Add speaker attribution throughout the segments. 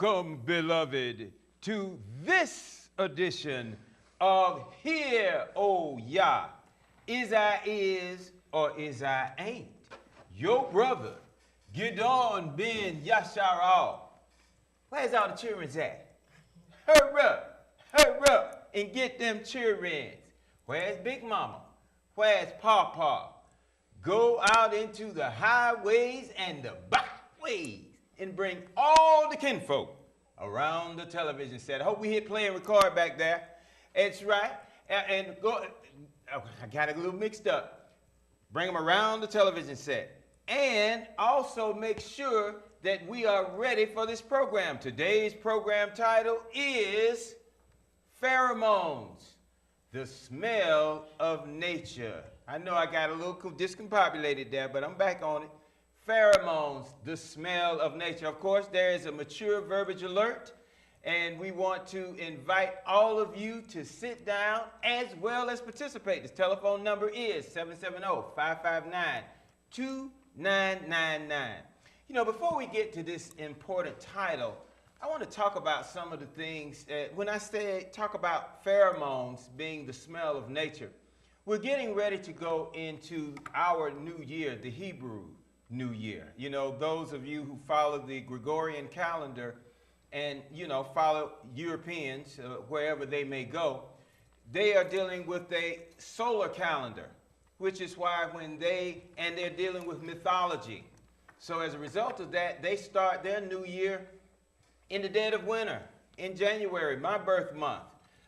Speaker 1: Welcome, beloved, to this edition of Hear, O Yah. Is I is or is I ain't? Your brother, Gidon Ben Yasharal. Where's all the children's at? Hurry up, and get them children's. Where's Big Mama? Where's Papa? Go out into the highways and the byways and bring all the kinfolk around the television set. I hope we hit play and record back there. It's right. And go. Oh, I got it a little mixed up. Bring them around the television set. And also make sure that we are ready for this program. Today's program title is Pheromones, the Smell of Nature. I know I got a little discombobulated there, but I'm back on it. Pheromones, the smell of nature. Of course, there is a mature verbiage alert, and we want to invite all of you to sit down as well as participate. This telephone number is 770-559-2999. You know, before we get to this important title, I want to talk about some of the things. When I say talk about pheromones being the smell of nature, we're getting ready to go into our new year, the Hebrew New Year. You know, those of you who follow the Gregorian calendar and, you know, follow Europeans, wherever they may go, they are dealing with a solar calendar, which is why they're dealing with mythology. So as a result of that, they start their new year in the dead of winter, in January, my birth month.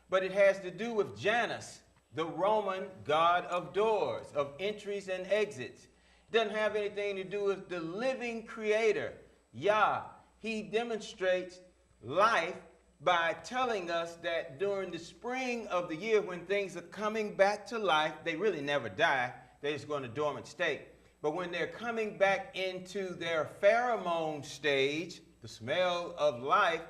Speaker 1: But it has to do with Janus, the Roman god of doors, of entries and exits. Doesn't have anything to do with the living creator, Yah. He demonstrates life by telling us that during the spring of the year when things are coming back to life, they really never die, they just go in a dormant state. But when they're coming back into their pheromone stage, the smell of life,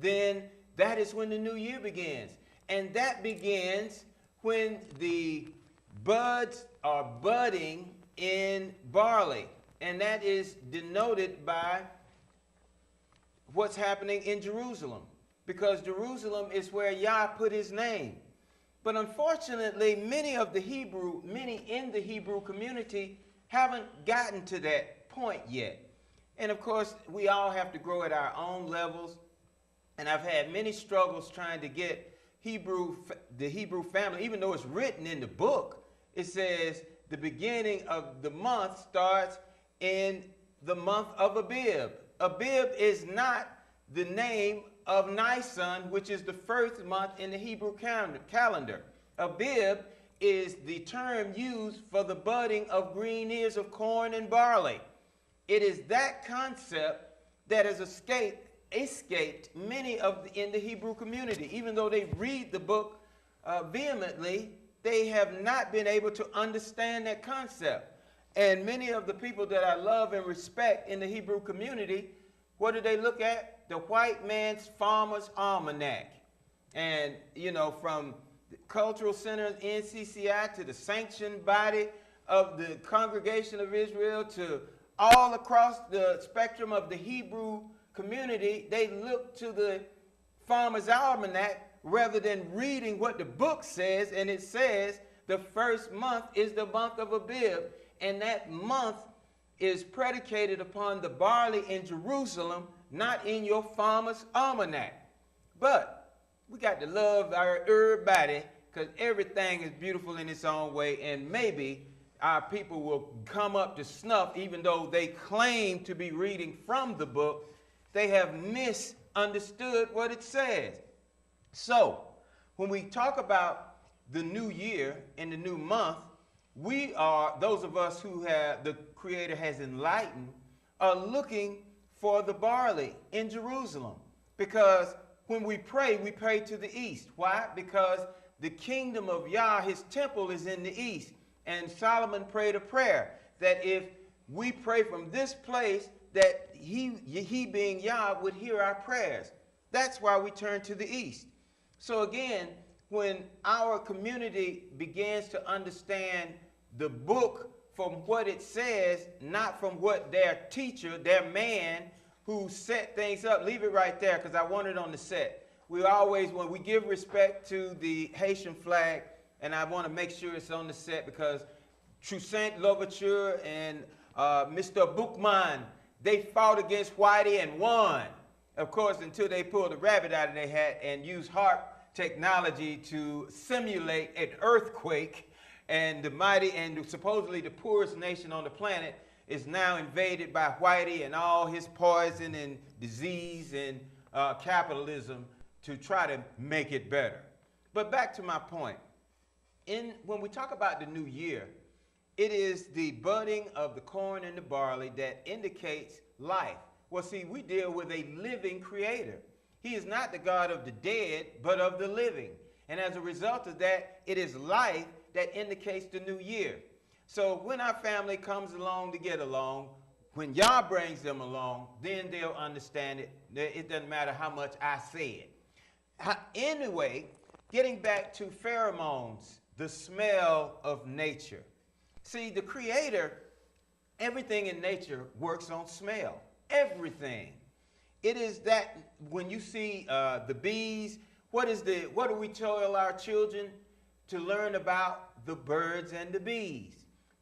Speaker 1: then that is when the new year begins. And that begins when the buds are budding in barley, and that is denoted by what's happening in Jerusalem, because Jerusalem is where Yah put his name. But unfortunately, many in the Hebrew community haven't gotten to that point yet. And of course, we all have to grow at our own levels, and I've had many struggles trying to get the Hebrew family, even though it's written in the book, it says the beginning of the month starts in the month of Abib. Abib is not the name of Nisan, which is the first month in the Hebrew calendar. Abib is the term used for the budding of green ears of corn and barley. It is that concept that has escaped many in the Hebrew community. Even though they read the book vehemently, they have not been able to understand that concept. And many of the people that I love and respect in the Hebrew community, what do they look at? The white man's farmer's almanac. And, you know, from the cultural center, NCCI, to the sanctioned body of the Congregation of Israel, to all across the spectrum of the Hebrew community, they look to the farmer's almanac rather than reading what the book says. And it says the first month is the month of Abib, and that month is predicated upon the barley in Jerusalem, not in your farmer's almanac. But we got to love our everybody, because everything is beautiful in its own way, and maybe our people will come up to snuff. Even though they claim to be reading from the book, they have misunderstood what it says. So, when we talk about the new year and the new month, we are, those of us who have, the Creator has enlightened, are looking for the barley in Jerusalem. Because when we pray to the east. Why? Because the kingdom of Yah, his temple, is in the east. And Solomon prayed a prayer that if we pray from this place, that he being Yah would hear our prayers. That's why we turn to the east. So again, when our community begins to understand the book from what it says, not from what their teacher, their man, who set things up. Leave it right there because I want it on the set. We always, when we give respect to the Haitian flag, and I want to make sure it's on the set because Toussaint Louverture and Mr. Boukman, they fought against Whitey and won. Of course, until they pulled a rabbit out of their hat and used HARP technology to simulate an earthquake, and the mighty and supposedly the poorest nation on the planet is now invaded by Whitey and all his poison and disease and capitalism to try to make it better. But back to my point. When we talk about the new year, it is the budding of the corn and the barley that indicates life. Well, see, we deal with a living creator. He is not the God of the dead, but of the living. And as a result of that, it is life that indicates the new year. So when our family comes along to get along, when Yah brings them along, then they'll understand it. It doesn't matter how much I say it. Anyway, getting back to pheromones, the smell of nature. See, the creator, everything in nature works on smell. Everything. It is that when you see the bees, what do we tell our children to learn about the birds and the bees?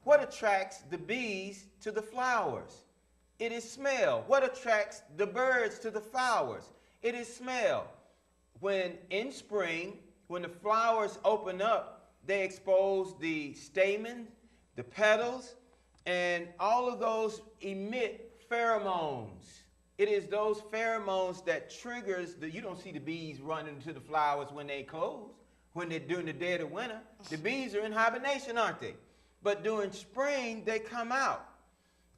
Speaker 1: What attracts the bees to the flowers? It is smell. What attracts the birds to the flowers? It is smell. When in spring, when the flowers open up, they expose the stamen, the petals, and all of those emit pheromones. It is those pheromones that triggers you don't see the bees running to the flowers when they close, when they're during the dead of winter. The bees are in hibernation, aren't they? But during spring, they come out.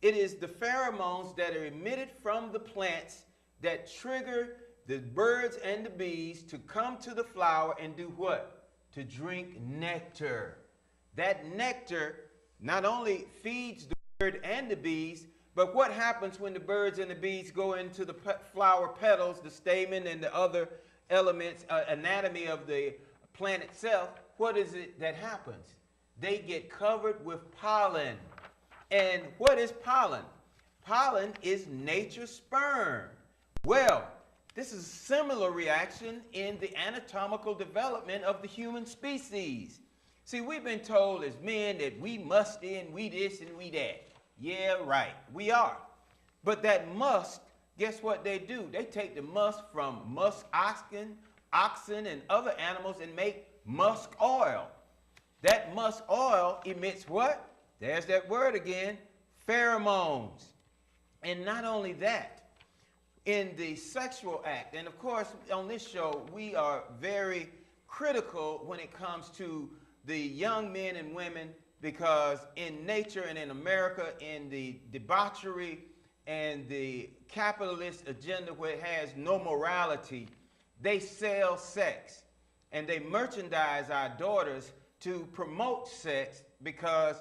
Speaker 1: It is the pheromones that are emitted from the plants that trigger the birds and the bees to come to the flower and do what? To drink nectar. That nectar not only feeds the bird and the bees, but what happens when the birds and the bees go into the flower petals, the stamen, and the other elements, anatomy of the plant itself? What is it that happens? They get covered with pollen. And what is pollen? Pollen is nature's sperm. Well, this is a similar reaction in the anatomical development of the human species. See, we've been told as men that we musty and we this and we that. Yeah, right, we are. But that musk, guess what they do? They take the musk from musk oxen, and other animals and make musk oil. That musk oil emits what? There's that word again, pheromones. And not only that, in the sexual act, and of course on this show we are very critical when it comes to the young men and women, because in nature and in America, in the debauchery and the capitalist agenda where it has no morality, they sell sex and they merchandise our daughters to promote sex, because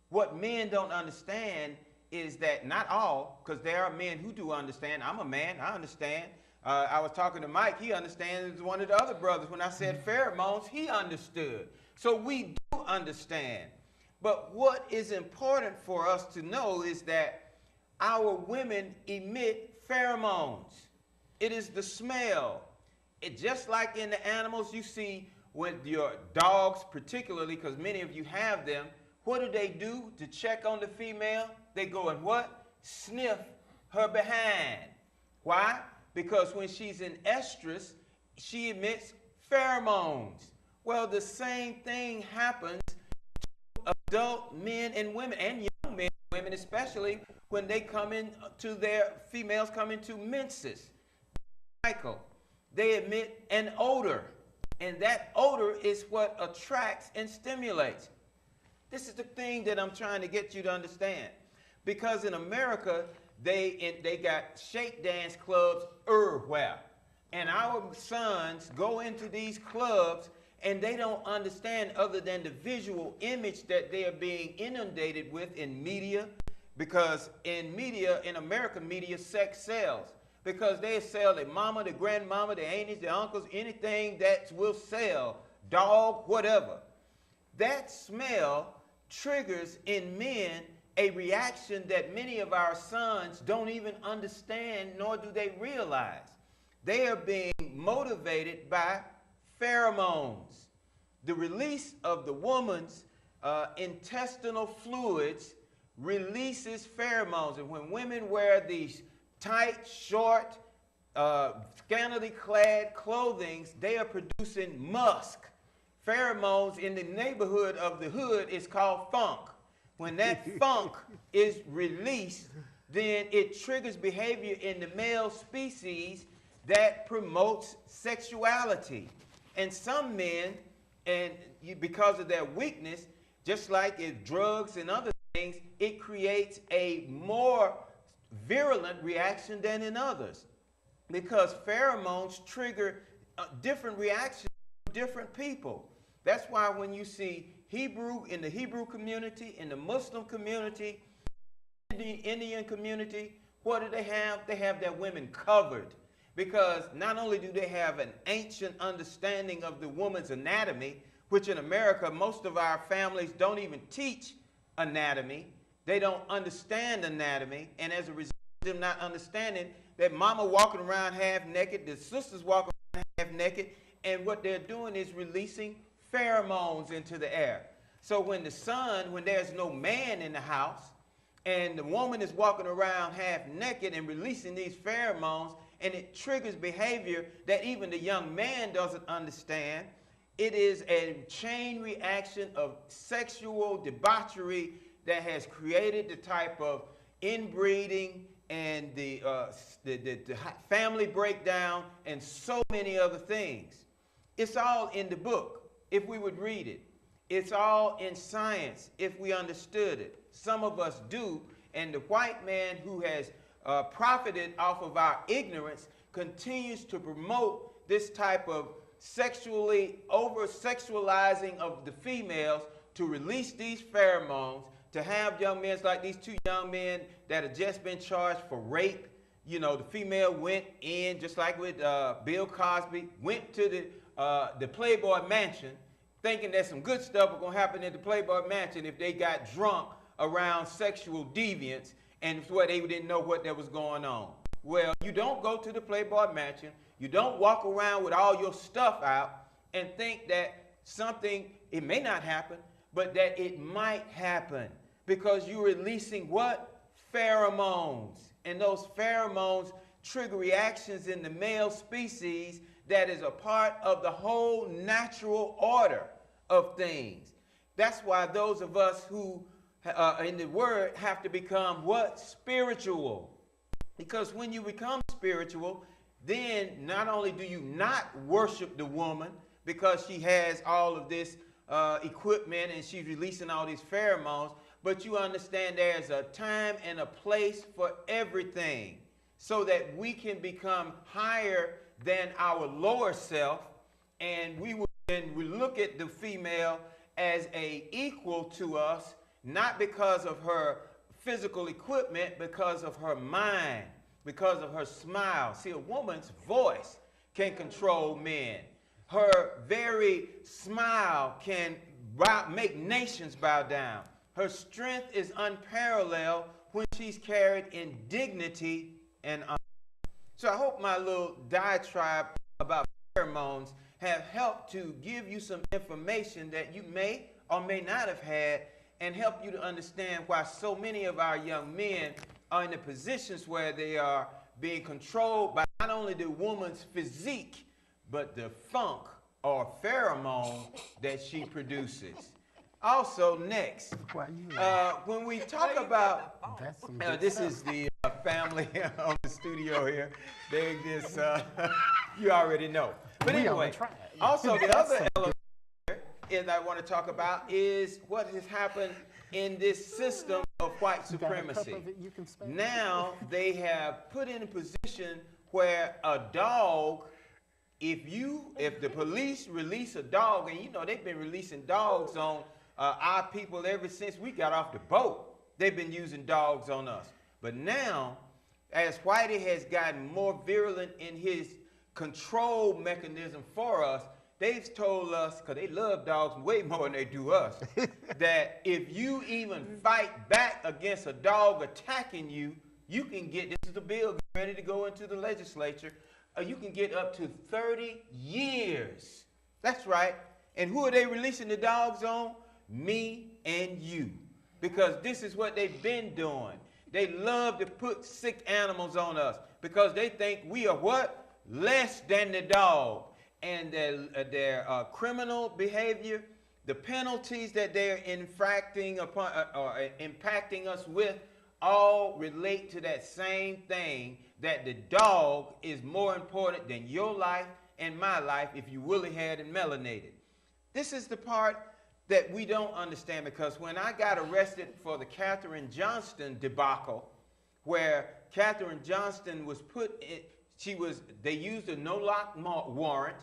Speaker 1: what men don't understand is that, not all, because there are men who do understand. I'm a man, I understand. I was talking to Mike, he understands. One of the other brothers, when I said pheromones, he understood. So we do understand. But what is important for us to know is that our women emit pheromones. It is the smell. It just like in the animals you see with your dogs, particularly, because many of you have them. What do to check on the female? They go and what? Sniff her behind. Why? Because when she's in estrus, she emits pheromones. Well, the same thing happens to adult men and women, and young men and women especially, when they come into females come into menses cycle. They emit an odor, and that odor is what attracts and stimulates. This is the thing that I'm trying to get you to understand. Because in America, they got shake dance clubs everywhere. And our sons go into these clubs and they don't understand, other than the visual image that they are being inundated with in media. Because in media, in American media, sex sells. Because they sell the mama, the grandmama, the aunties, the uncles, anything that will sell, dog, whatever. That smell triggers in men a reaction that many of our sons don't even understand, nor do they realize. They are being motivated by pheromones. The release of the woman's intestinal fluids releases pheromones. And when women wear these tight, short, scantily clad clothing, they are producing musk. Pheromones in the neighborhood of the hood is called funk. When that funk is released, then it triggers behavior in the male species that promotes sexuality. And some men, because of their weakness, just like in drugs and other things, it creates a more virulent reaction than in others. Because pheromones trigger different reactions in different people. That's why when you see in the Hebrew community, in the Muslim community, in the Indian community, what do they have? They have their women covered. Because not only do they have an ancient understanding of the woman's anatomy, which in America, most of our families don't even teach anatomy. They don't understand anatomy. And as a result of them not understanding, that mama walking around half naked, the sisters walking around half naked, and what they're doing is releasing pheromones into the air. So when there's no man in the house, and the woman is walking around half naked and releasing these pheromones, and it triggers behavior that even the young man doesn't understand, it is a chain reaction of sexual debauchery that has created the type of inbreeding and the family breakdown and so many other things. It's all in the book if we would read it. It's all in science if we understood it. Some of us do, and the white man who has profited off of our ignorance continues to promote this type of sexually over-sexualizing of the females to release these pheromones, to have young men like these two young men that have just been charged for rape. You know, the female went in, just like with Bill Cosby, went to the Playboy Mansion, thinking that some good stuff was going to happen at the Playboy Mansion if they got drunk around sexual deviance, and where they didn't know what that was going on. Well, you don't go to the Playboy Mansion, you don't walk around with all your stuff out and think that something, it may not happen, but that it might happen, because you're releasing what? Pheromones. And those pheromones trigger reactions in the male species that is a part of the whole natural order of things. That's why those of us who in the word have to become what? Spiritual. Because when you become spiritual, then not only do you not worship the woman because she has all of this equipment and she's releasing all these pheromones, but you understand there's a time and a place for everything, so that we can become higher than our lower self, and we look at the female as a equal to us, not because of her physical equipment, because of her mind, because of her smile. See, a woman's voice can control men. Her very smile can make nations bow down. Her strength is unparalleled when she's carried in dignity and honor. So I hope my little diatribe about pheromones have helped to give you some information that you may or may not have had, and help you to understand why so many of our young men are in the positions where they are being controlled by not only the woman's physique, but the funk or pheromone that she produces. Also, next, when we talk about, this is the family on the studio here. They just, you already know. But anyway, also the other element is I want to talk about is what has happened in this system of white supremacy. Now they have put in a position where a dog, if the police release a dog, and you know they've been releasing dogs on our people ever since we got off the boat. They've been using dogs on us. But now, as Whitey has gotten more virulent in his control mechanism for us, they've told us, because they love dogs way more than they do us, that if you even fight back against a dog attacking you, you can get, this is a bill ready to go into the legislature, you can get up to 30 years. That's right. And who are they releasing the dogs on? Me and you. Because this is what they've been doing. They love to put sick animals on us because they think we are what? Less than the dog. And their criminal behavior, the penalties that they're infracting upon or impacting us with, all relate to that same thing, that the dog is more important than your life and my life if you woolly haired and melanated. This is the part that we don't understand, because when I got arrested for the Katherine Johnston debacle, where Katherine Johnston was put in, they used a no-knock warrant,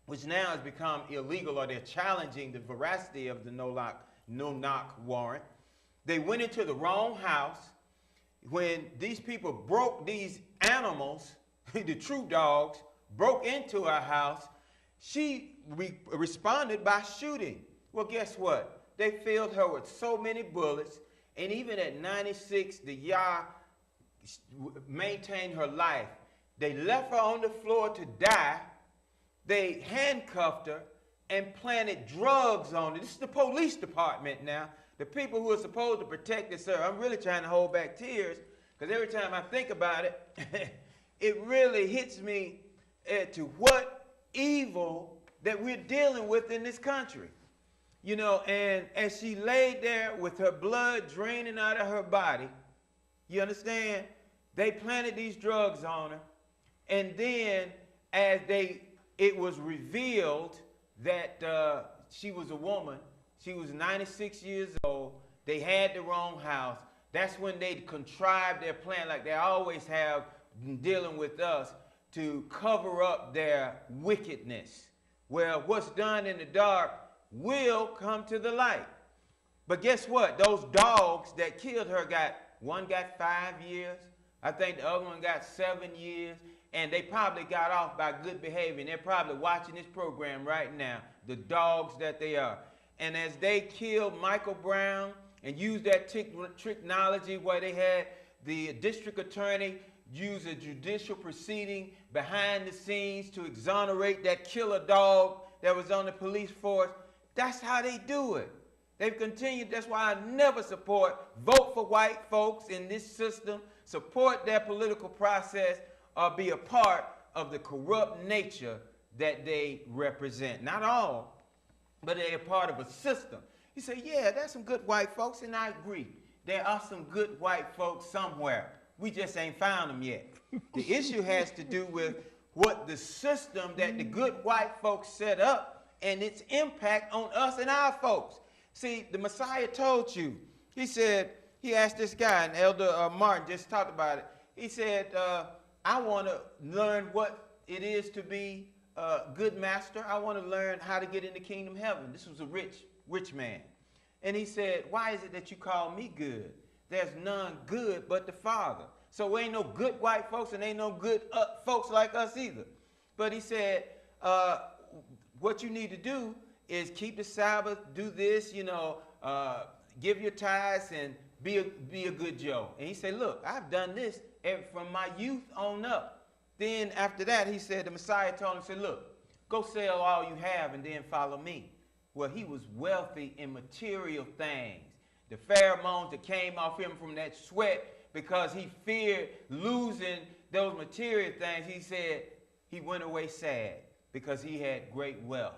Speaker 1: which now has become illegal, or they're challenging the veracity of the no-knock warrant. They went into the wrong house. When these people broke these animals, the true dogs, broke into our house, she responded by shooting. Well, guess what? They filled her with so many bullets, and even at 96, the Yah maintained her life. They left her on the floor to die. They handcuffed her and planted drugs on her. This is the police department now. The people who are supposed to protect us, sir. I'm really trying to hold back tears, because every time I think about it, it really hits me to what evil that we're dealing with in this country. You know, and as she laid there with her blood draining out of her body, you understand, they planted these drugs on her. And then as it was revealed that she was a woman, she was 96 years old, they had the wrong house. That's when they contrived their plan, like they always have dealing with us, to cover up their wickedness. Well, what's done in the dark will come to the light. But guess what? Those dogs that killed her one got 5 years. I think the other one got 7 years. And they probably got off by good behavior. And they're probably watching this program right now, the dogs that they are. And as they killed Michael Brown and used that technology where they had the district attorney use a judicial proceeding behind the scenes to exonerate that killer dog that was on the police force, that's how they do it. They've continued. That's why I never support vote for white folks in this system, support their political process, or be a part of the corrupt nature that they represent. Not all, but they're a part of a system. You say, yeah, there's some good white folks, and I agree. There are some good white folks somewhere. We just ain't found them yet. The issue has to do with what the system that the good white folks set up and its impact on us and our folks. See, the Messiah told you. He said, he asked this guy, and Elder Martin just talked about it. He said, I want to learn what it is to be a good master. I want to learn how to get into kingdom heaven. This was a rich man. And he said, why is it that you call me good? There's none good but the Father. So we ain't no good white folks, and ain't no good folks like us either. But he said, what you need to do is keep the Sabbath, do this, you know, give your tithes, and be a good Joe. And he said, look, I've done this from my youth on up. Then after that, he said, the Messiah told him, said, look, go sell all you have and then follow me. Well, he was wealthy in material things. The pheromones that came off him from that sweat, because he feared losing those material things, he said he went away sad because he had great wealth.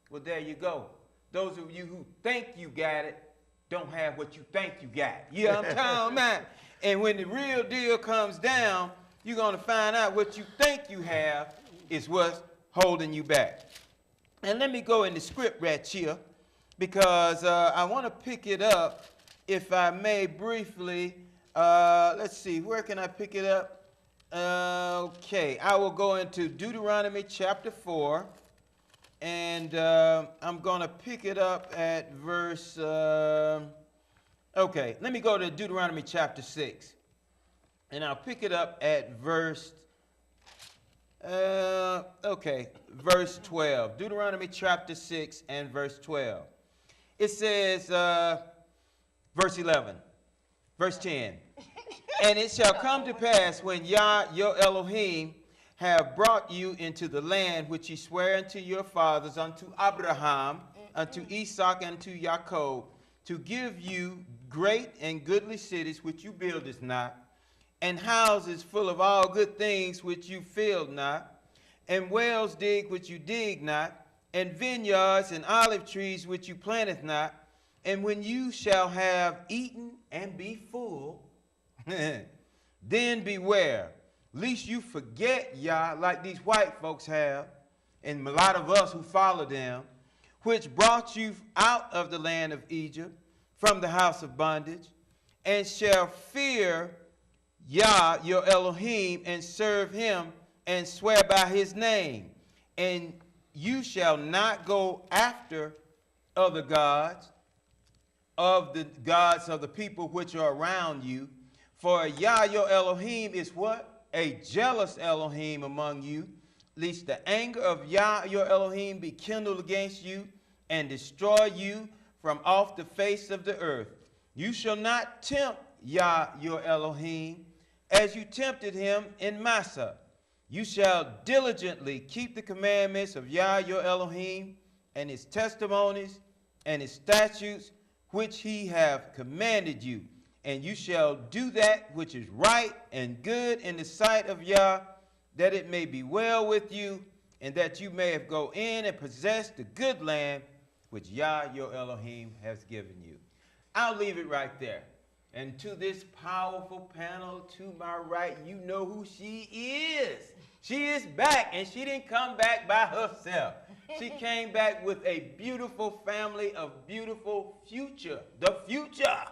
Speaker 1: Well, there you go. Those of you who think you got it don't have what you think you got. You know what I'm talking about? And when the real deal comes down, you're going to find out what you think you have is what's holding you back. And let me go in the script right here, because I want to pick it up, if I may, briefly. Let's see, where can I pick it up? Okay, I will go into Deuteronomy chapter 4, and I'm going to pick it up at verse, okay, let me go to Deuteronomy chapter 6, and I'll pick it up at verse Okay, verse 12. Deuteronomy chapter 6 and verse 12. It says, verse 11, verse 10. And it shall come to pass when Yah your Elohim have brought you into the land which he sware unto your fathers, unto Abraham, unto Isaac, and to Jacob, to give you great and goodly cities which you buildest not, and houses full of all good things which you filled not, and wells dig which you dig not, and vineyards and olive trees which you planteth not. And when you shall have eaten and be full, then beware, lest you forget Yah like these white folks have, and a lot of us who follow them, which brought you out of the land of Egypt from the house of bondage, and shall fear Yah your Elohim, and serve him, and swear by his name. And you shall not go after other gods, of the gods of the people which are around you. For Yah your Elohim is what? A jealous Elohim among you, lest the anger of Yah your Elohim be kindled against you, and destroy you from off the face of the earth. You shall not tempt Yah your Elohim, as you tempted him in Massah. You shall diligently keep the commandments of Yah your Elohim, and his testimonies, and his statutes, which he have commanded you. And you shall do that which is right and good in the sight of Yah, that it may be well with you, and that you may go in and possess the good land which Yah your Elohim has given you. I'll leave it right there. And to this powerful panel to my right, you know who she is. She is back, and she didn't come back by herself. She came back with a beautiful family of beautiful future. The future.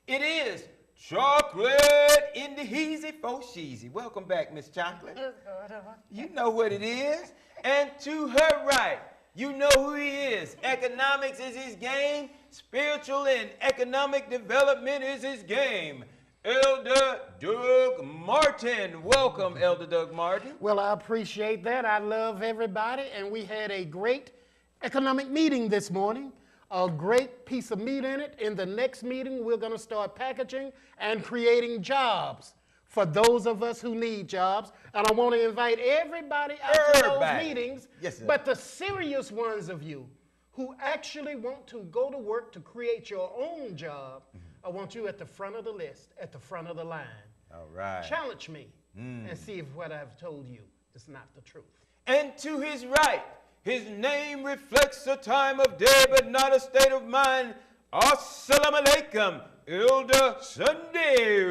Speaker 1: It is Chocolate in the Heezy for Sheezy. Welcome back, Miss Chocolate.
Speaker 2: What's going on?
Speaker 1: You know what it is. And to her right, you know who he is. Economics is his game. Spiritual and economic development is his game. Elder Doug Martin. Welcome, Elder Doug Martin.
Speaker 3: Well, I appreciate that. I love everybody, and we had a great economic meeting this morning. A great piece of meat in it. In the next meeting, we're going to start packaging and creating jobs for those of us who need jobs. And I want to invite everybody out to those meetings,
Speaker 1: yes, sir.
Speaker 3: but the serious ones of you who actually want to go to work to create your own job, I want you at the front of the list, at the front of the line.
Speaker 1: All right.
Speaker 3: Challenge me and see if what I've told you is not the truth.
Speaker 1: And to his right, his name reflects a time of day, but not a state of mind. Assalamu alaikum, Elder Sunday.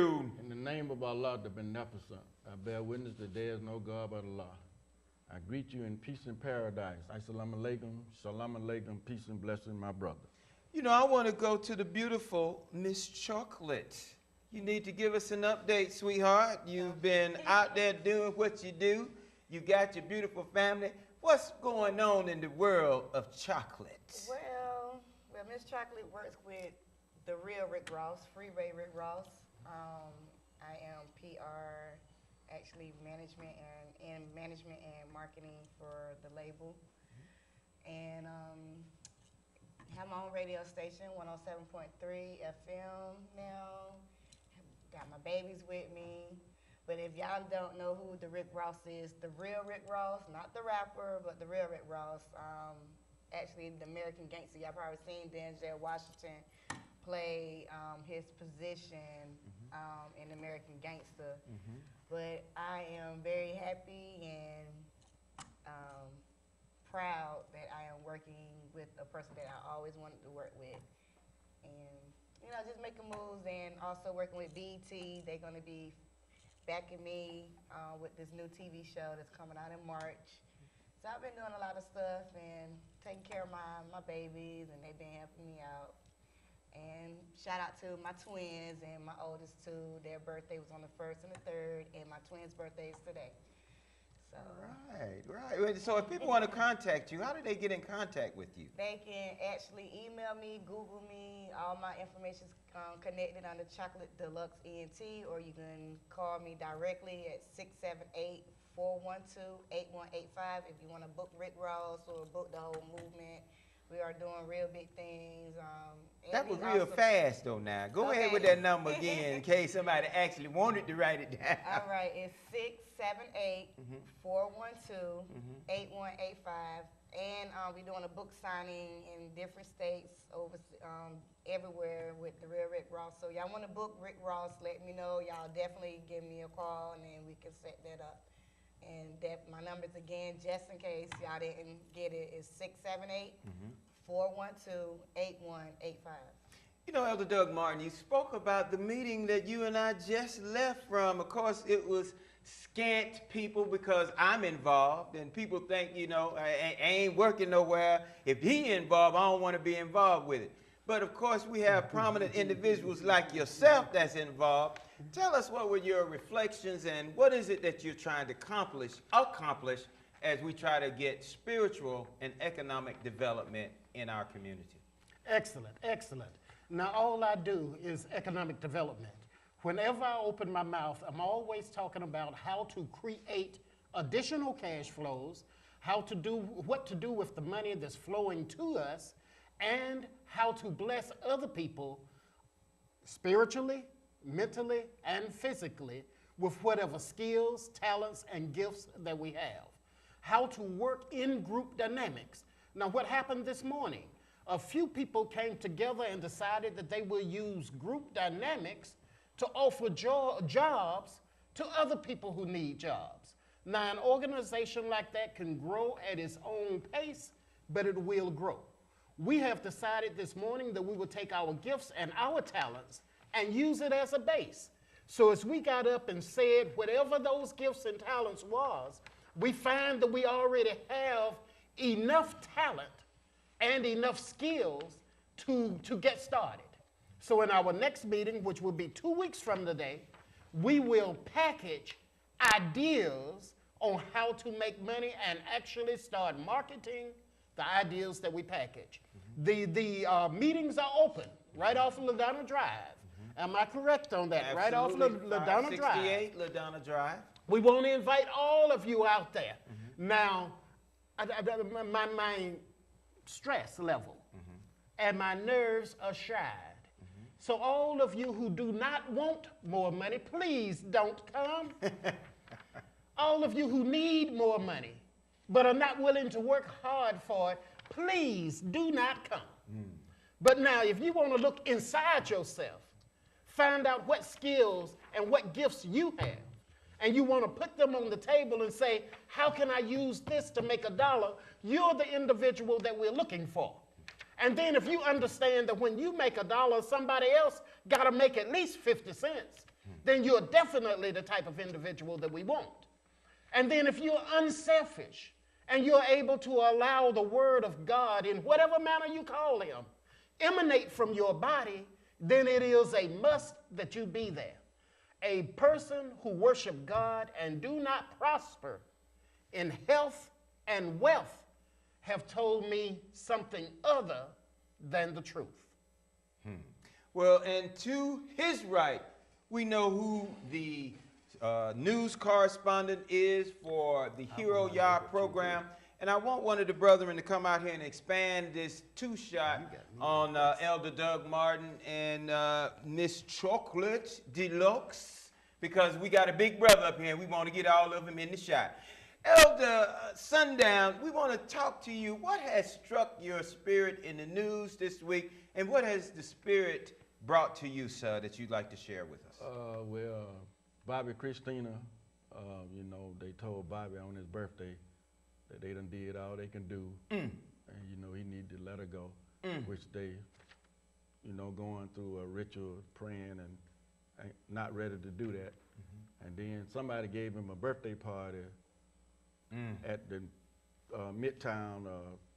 Speaker 4: In the name of Allah, the Beneficent, I bear witness that there is no God but Allah. I greet you in peace and paradise. Assalamu alaikum, salam alaikum, peace and blessing, my brother.
Speaker 1: You know, I want to go to the beautiful Miss Chocolate. You need to give us an update, sweetheart. You've been out there doing what you do. You got your beautiful family. What's going on in the world of chocolate?
Speaker 2: Well, Miss Chocolate works with the real Rick Ross, Freeway Rick Ross. I am PR, actually management and marketing for the label, and have my own radio station, 107.3 FM now. Got my babies with me. But if y'all don't know who the Rick Ross is, the real Rick Ross, not the rapper, but the real Rick Ross, actually the American Gangster, y'all probably seen Denzel Washington play his position in American Gangster. But I am very happy and proud that I am working with a person that I always wanted to work with. And, you know, just making moves, and also working with BET. They're going to be backing me with this new TV show that's coming out in March. So I've been doing a lot of stuff and taking care of my babies, and they've been helping me out. And shout out to my twins and my oldest two. Their birthday was on the 1st and the 3rd, and my twins' birthday is today. So
Speaker 1: Right. So if people want to contact you, how do they get in contact with you?
Speaker 2: they can actually email me, Google me. All my information's connected under Chocolate Deluxe ENT, or you can call me directly at 412-8185 if you want to book Rick Ross or book the whole movement. We are doing real big things.
Speaker 1: That was real fast though now. Go ahead with that number again in case somebody actually wanted to write it down.
Speaker 2: All right, it's 678-412-8185. And we're doing a book signing in different states, everywhere with the real Rick Ross. So y'all want to book Rick Ross, let me know. Y'all definitely give me a call and then we can set that up. And my numbers again, just in case y'all didn't get it, is 678-412-8185.
Speaker 1: You know, Elder Doug Martin, you spoke about the meeting that you and I just left from. Of course, it was scant people because I'm involved, and people think, you know, I ain't working nowhere. If he involved, I don't want to be involved with it. But of course, we have prominent individuals like yourself that's involved. Tell us, what were your reflections and what is it that you're trying to accomplish as we try to get spiritual and economic development in our community?
Speaker 3: Excellent, excellent. Now, all I do is economic development. Whenever I open my mouth, I'm always talking about how to create additional cash flows, what to do with the money that's flowing to us, and how to bless other people spiritually, mentally, and physically with whatever skills, talents, and gifts that we have. How to work in group dynamics. Now, what happened this morning? A few people came together and decided that they will use group dynamics to offer jobs to other people who need jobs. Now, an organization like that can grow at its own pace, but it will grow. We have decided this morning that we will take our gifts and our talents and use it as a base. So as we got up and said whatever those gifts and talents was, we find that we already have enough talent and enough skills to get started. So in our next meeting, which will be 2 weeks from today, we will package ideas on how to make money and actually start marketing the ideas that we package. The meetings are open right off of LaDonna Drive. Am I correct on that?
Speaker 1: Absolutely.
Speaker 3: Right off LaDonna Drive.
Speaker 1: 68 LaDonna Drive.
Speaker 3: We want to invite all of you out there. Now, my stress level and my nerves are shot. So all of you who do not want more money, please don't come. All of you who need more money but are not willing to work hard for it, please do not come. But now, if you want to look inside yourself, find out what skills and what gifts you have, and you want to put them on the table and say, how can I use this to make $1? You're the individual that we're looking for. And then if you understand that when you make $1, somebody else got to make at least 50 cents, then you're definitely the type of individual that we want. And then if you're unselfish and you're able to allow the word of God in whatever manner you call him, emanate from your body, then it is a must that you be there. A person who worship God and do not prosper in health and wealth have told me something other than the truth.
Speaker 1: Well, and to his right, we know who the news correspondent is for the Hero Yard program. And I want one of the brethren to come out here and expand this two-shot on Elder Doug Martin and Miss Chocolate Deluxe, because we got a big brother up here and we want to get all of them in the shot. Elder Sundown, we want to talk to you. What has struck your spirit in the news this week, and what has the Spirit brought to you, sir, that you'd like to share with us?
Speaker 4: Well, Bobby Christina, you know, they told Bobby on his birthday that they done did all they can do, and, you know, he needed to let her go, which they, you know, going through a ritual, praying, and ain't not ready to do that. And then somebody gave him a birthday party at the Midtown,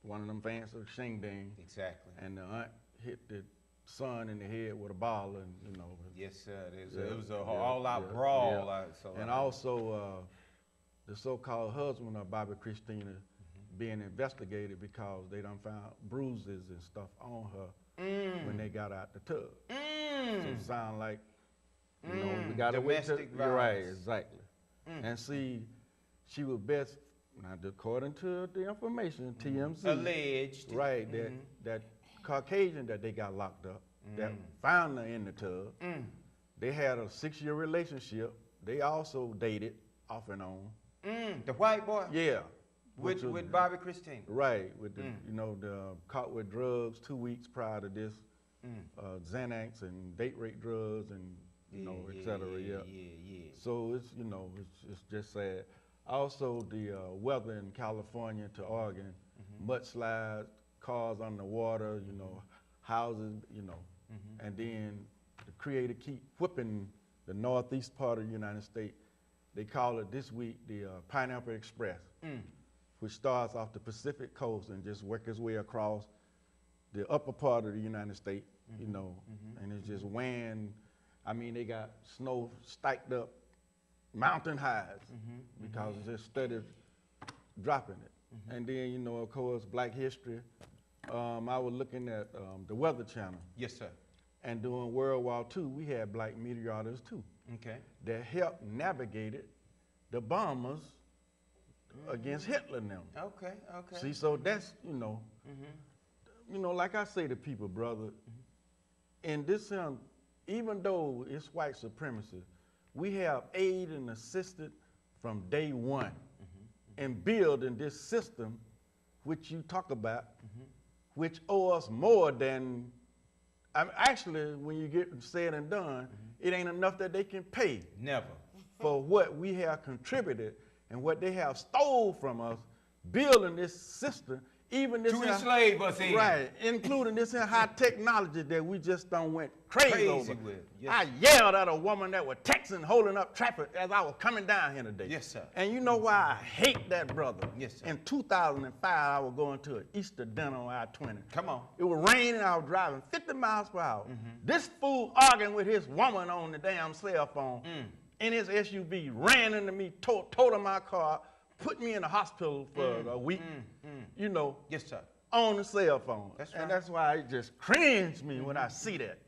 Speaker 4: one of them fancy shingdings.
Speaker 1: Exactly.
Speaker 4: And the aunt hit the son in the head with a ball, and, you know.
Speaker 1: Yes, sir. It was a all-out brawl.
Speaker 4: And also, the so-called husband of Bobby Christina being investigated because they done found bruises and stuff on her when they got out the tub. So it sound like, you know, we got to wait till,
Speaker 1: domestic
Speaker 4: you're right,
Speaker 1: violence.
Speaker 4: exactly. And see, she was best, not according to the information, TMZ.
Speaker 1: Alleged.
Speaker 4: Right, that Caucasian that they got locked up, that found her in the tub. They had a 6-year relationship. They also dated off and on.
Speaker 1: The white boy?
Speaker 4: Yeah.
Speaker 1: With Bobby Christina.
Speaker 4: Right, with the, you know, the caught with drugs 2 weeks prior to this, Xanax and date rape drugs and, you know, et cetera, yeah. So it's, you know, it's just sad. Also the weather in California to Oregon, mudslides, cars underwater, you know, houses, you know, and then the creator keep whipping the northeast part of the United States. They call it this week the Pineapple Express, which starts off the Pacific coast and just work its way across the upper part of the United States, you know, and it's just weighing. I mean, they got snow stacked up mountain highs because it's just steady dropping it. And then, you know, of course, Black History. I was looking at the Weather Channel.
Speaker 1: Yes, sir.
Speaker 4: And during World War II, we had black meteorologists too.
Speaker 1: Okay.
Speaker 4: That helped navigate the bombers against Hitler and them.
Speaker 1: Okay.
Speaker 4: See, so that's, you know, like I say to people, brother, in this, even though it's white supremacy, we have aid and assistance from day one in building this system, which you talk about, which owe us more than, actually, when you get said and done, it ain't enough that they can pay.
Speaker 1: Never.
Speaker 4: For what we have contributed and what they have stole from us, building this system, even this
Speaker 1: To enslave us in.
Speaker 4: right, including this here high technology that we just done went crazy over.
Speaker 1: with. Yes.
Speaker 4: I yelled at a woman that was texting, holding up traffic as I was coming down here today.
Speaker 1: Yes, sir.
Speaker 4: And you know why I hate that, brother?
Speaker 1: Yes, sir.
Speaker 4: In 2005, I was going to an Easter dinner on I-20.
Speaker 1: Come on.
Speaker 4: It was raining, I was driving 50 miles per hour. This fool arguing with his woman on the damn cell phone in his SUV, ran into me, totaled my car, put me in the hospital for a week, you know.
Speaker 1: Yes, sir.
Speaker 4: On the cell phone.
Speaker 1: That's right.
Speaker 4: And that's why it just cringed me when I see that.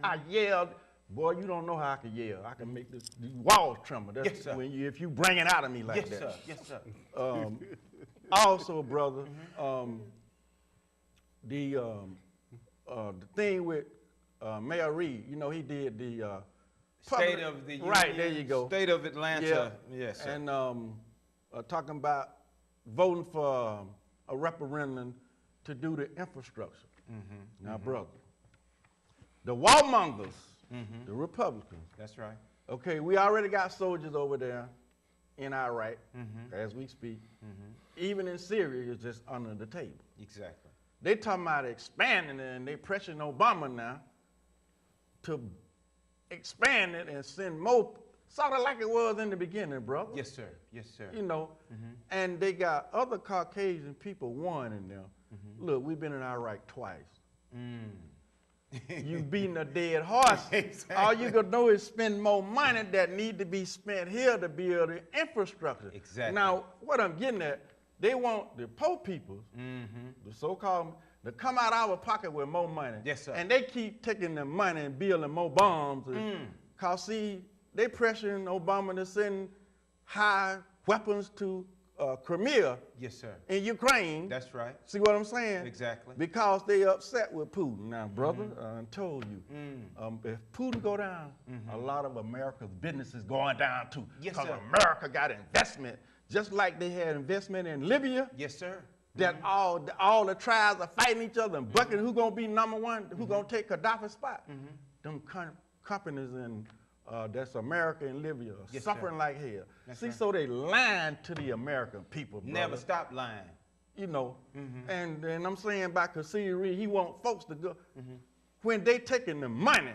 Speaker 4: I yelled, boy, you don't know how I can yell. I can make these walls tremble. That's
Speaker 1: Yes, sir.
Speaker 4: when if you bring it out of me like
Speaker 1: Yes,
Speaker 4: that.
Speaker 1: sir. Yes, sir.
Speaker 4: Also, brother, the thing with Mayor Reed, you know, he did the
Speaker 1: State of the Union.
Speaker 4: Right, there you go.
Speaker 1: State of Atlanta. Yes, sir.
Speaker 4: And talking about voting for a referendum to do the infrastructure. Now, brother, the warmongers, the Republicans,
Speaker 1: That's right.
Speaker 4: okay, we already got soldiers over there in Iraq as we speak. Even in Syria, it's just under the table.
Speaker 1: Exactly.
Speaker 4: They talking about expanding it, and they pressuring Obama now to expand it and send more, sort of like it was in the beginning, brother.
Speaker 1: Yes, sir. Yes, sir.
Speaker 4: You know, and they got other Caucasian people warning them. Look, we've been in Iraq twice. You beating a dead horse.
Speaker 1: Exactly.
Speaker 4: All you gonna do is spend more money that need to be spent here to build the infrastructure.
Speaker 1: Exactly.
Speaker 4: Now, what I'm getting at, they want the poor people, the so-called, to come out of our pocket with more money.
Speaker 1: Yes, sir.
Speaker 4: And they keep taking the money and building more bombs. Cause see, they pressuring Obama to send high weapons to Crimea
Speaker 1: Yes, sir.
Speaker 4: in Ukraine.
Speaker 1: That's right.
Speaker 4: See what I'm saying?
Speaker 1: Exactly.
Speaker 4: Because they upset with Putin. Now, brother, I told you, if Putin go down, a lot of America's business is going down too.
Speaker 1: Yes,
Speaker 4: because
Speaker 1: sir.
Speaker 4: America got investment, just like they had investment in Libya.
Speaker 1: Yes, sir.
Speaker 4: That all the tribes are fighting each other and bucking who gonna be number one, who gonna take Gaddafi's spot. Them companies in that's America and Libya are
Speaker 1: Yes,
Speaker 4: suffering
Speaker 1: sir.
Speaker 4: like hell.
Speaker 1: That's
Speaker 4: See,
Speaker 1: right.
Speaker 4: so they lying to the American people, brother.
Speaker 1: Never stop lying.
Speaker 4: You know, and I'm saying by Kasiri Reed, he want folks to go, when they taking the money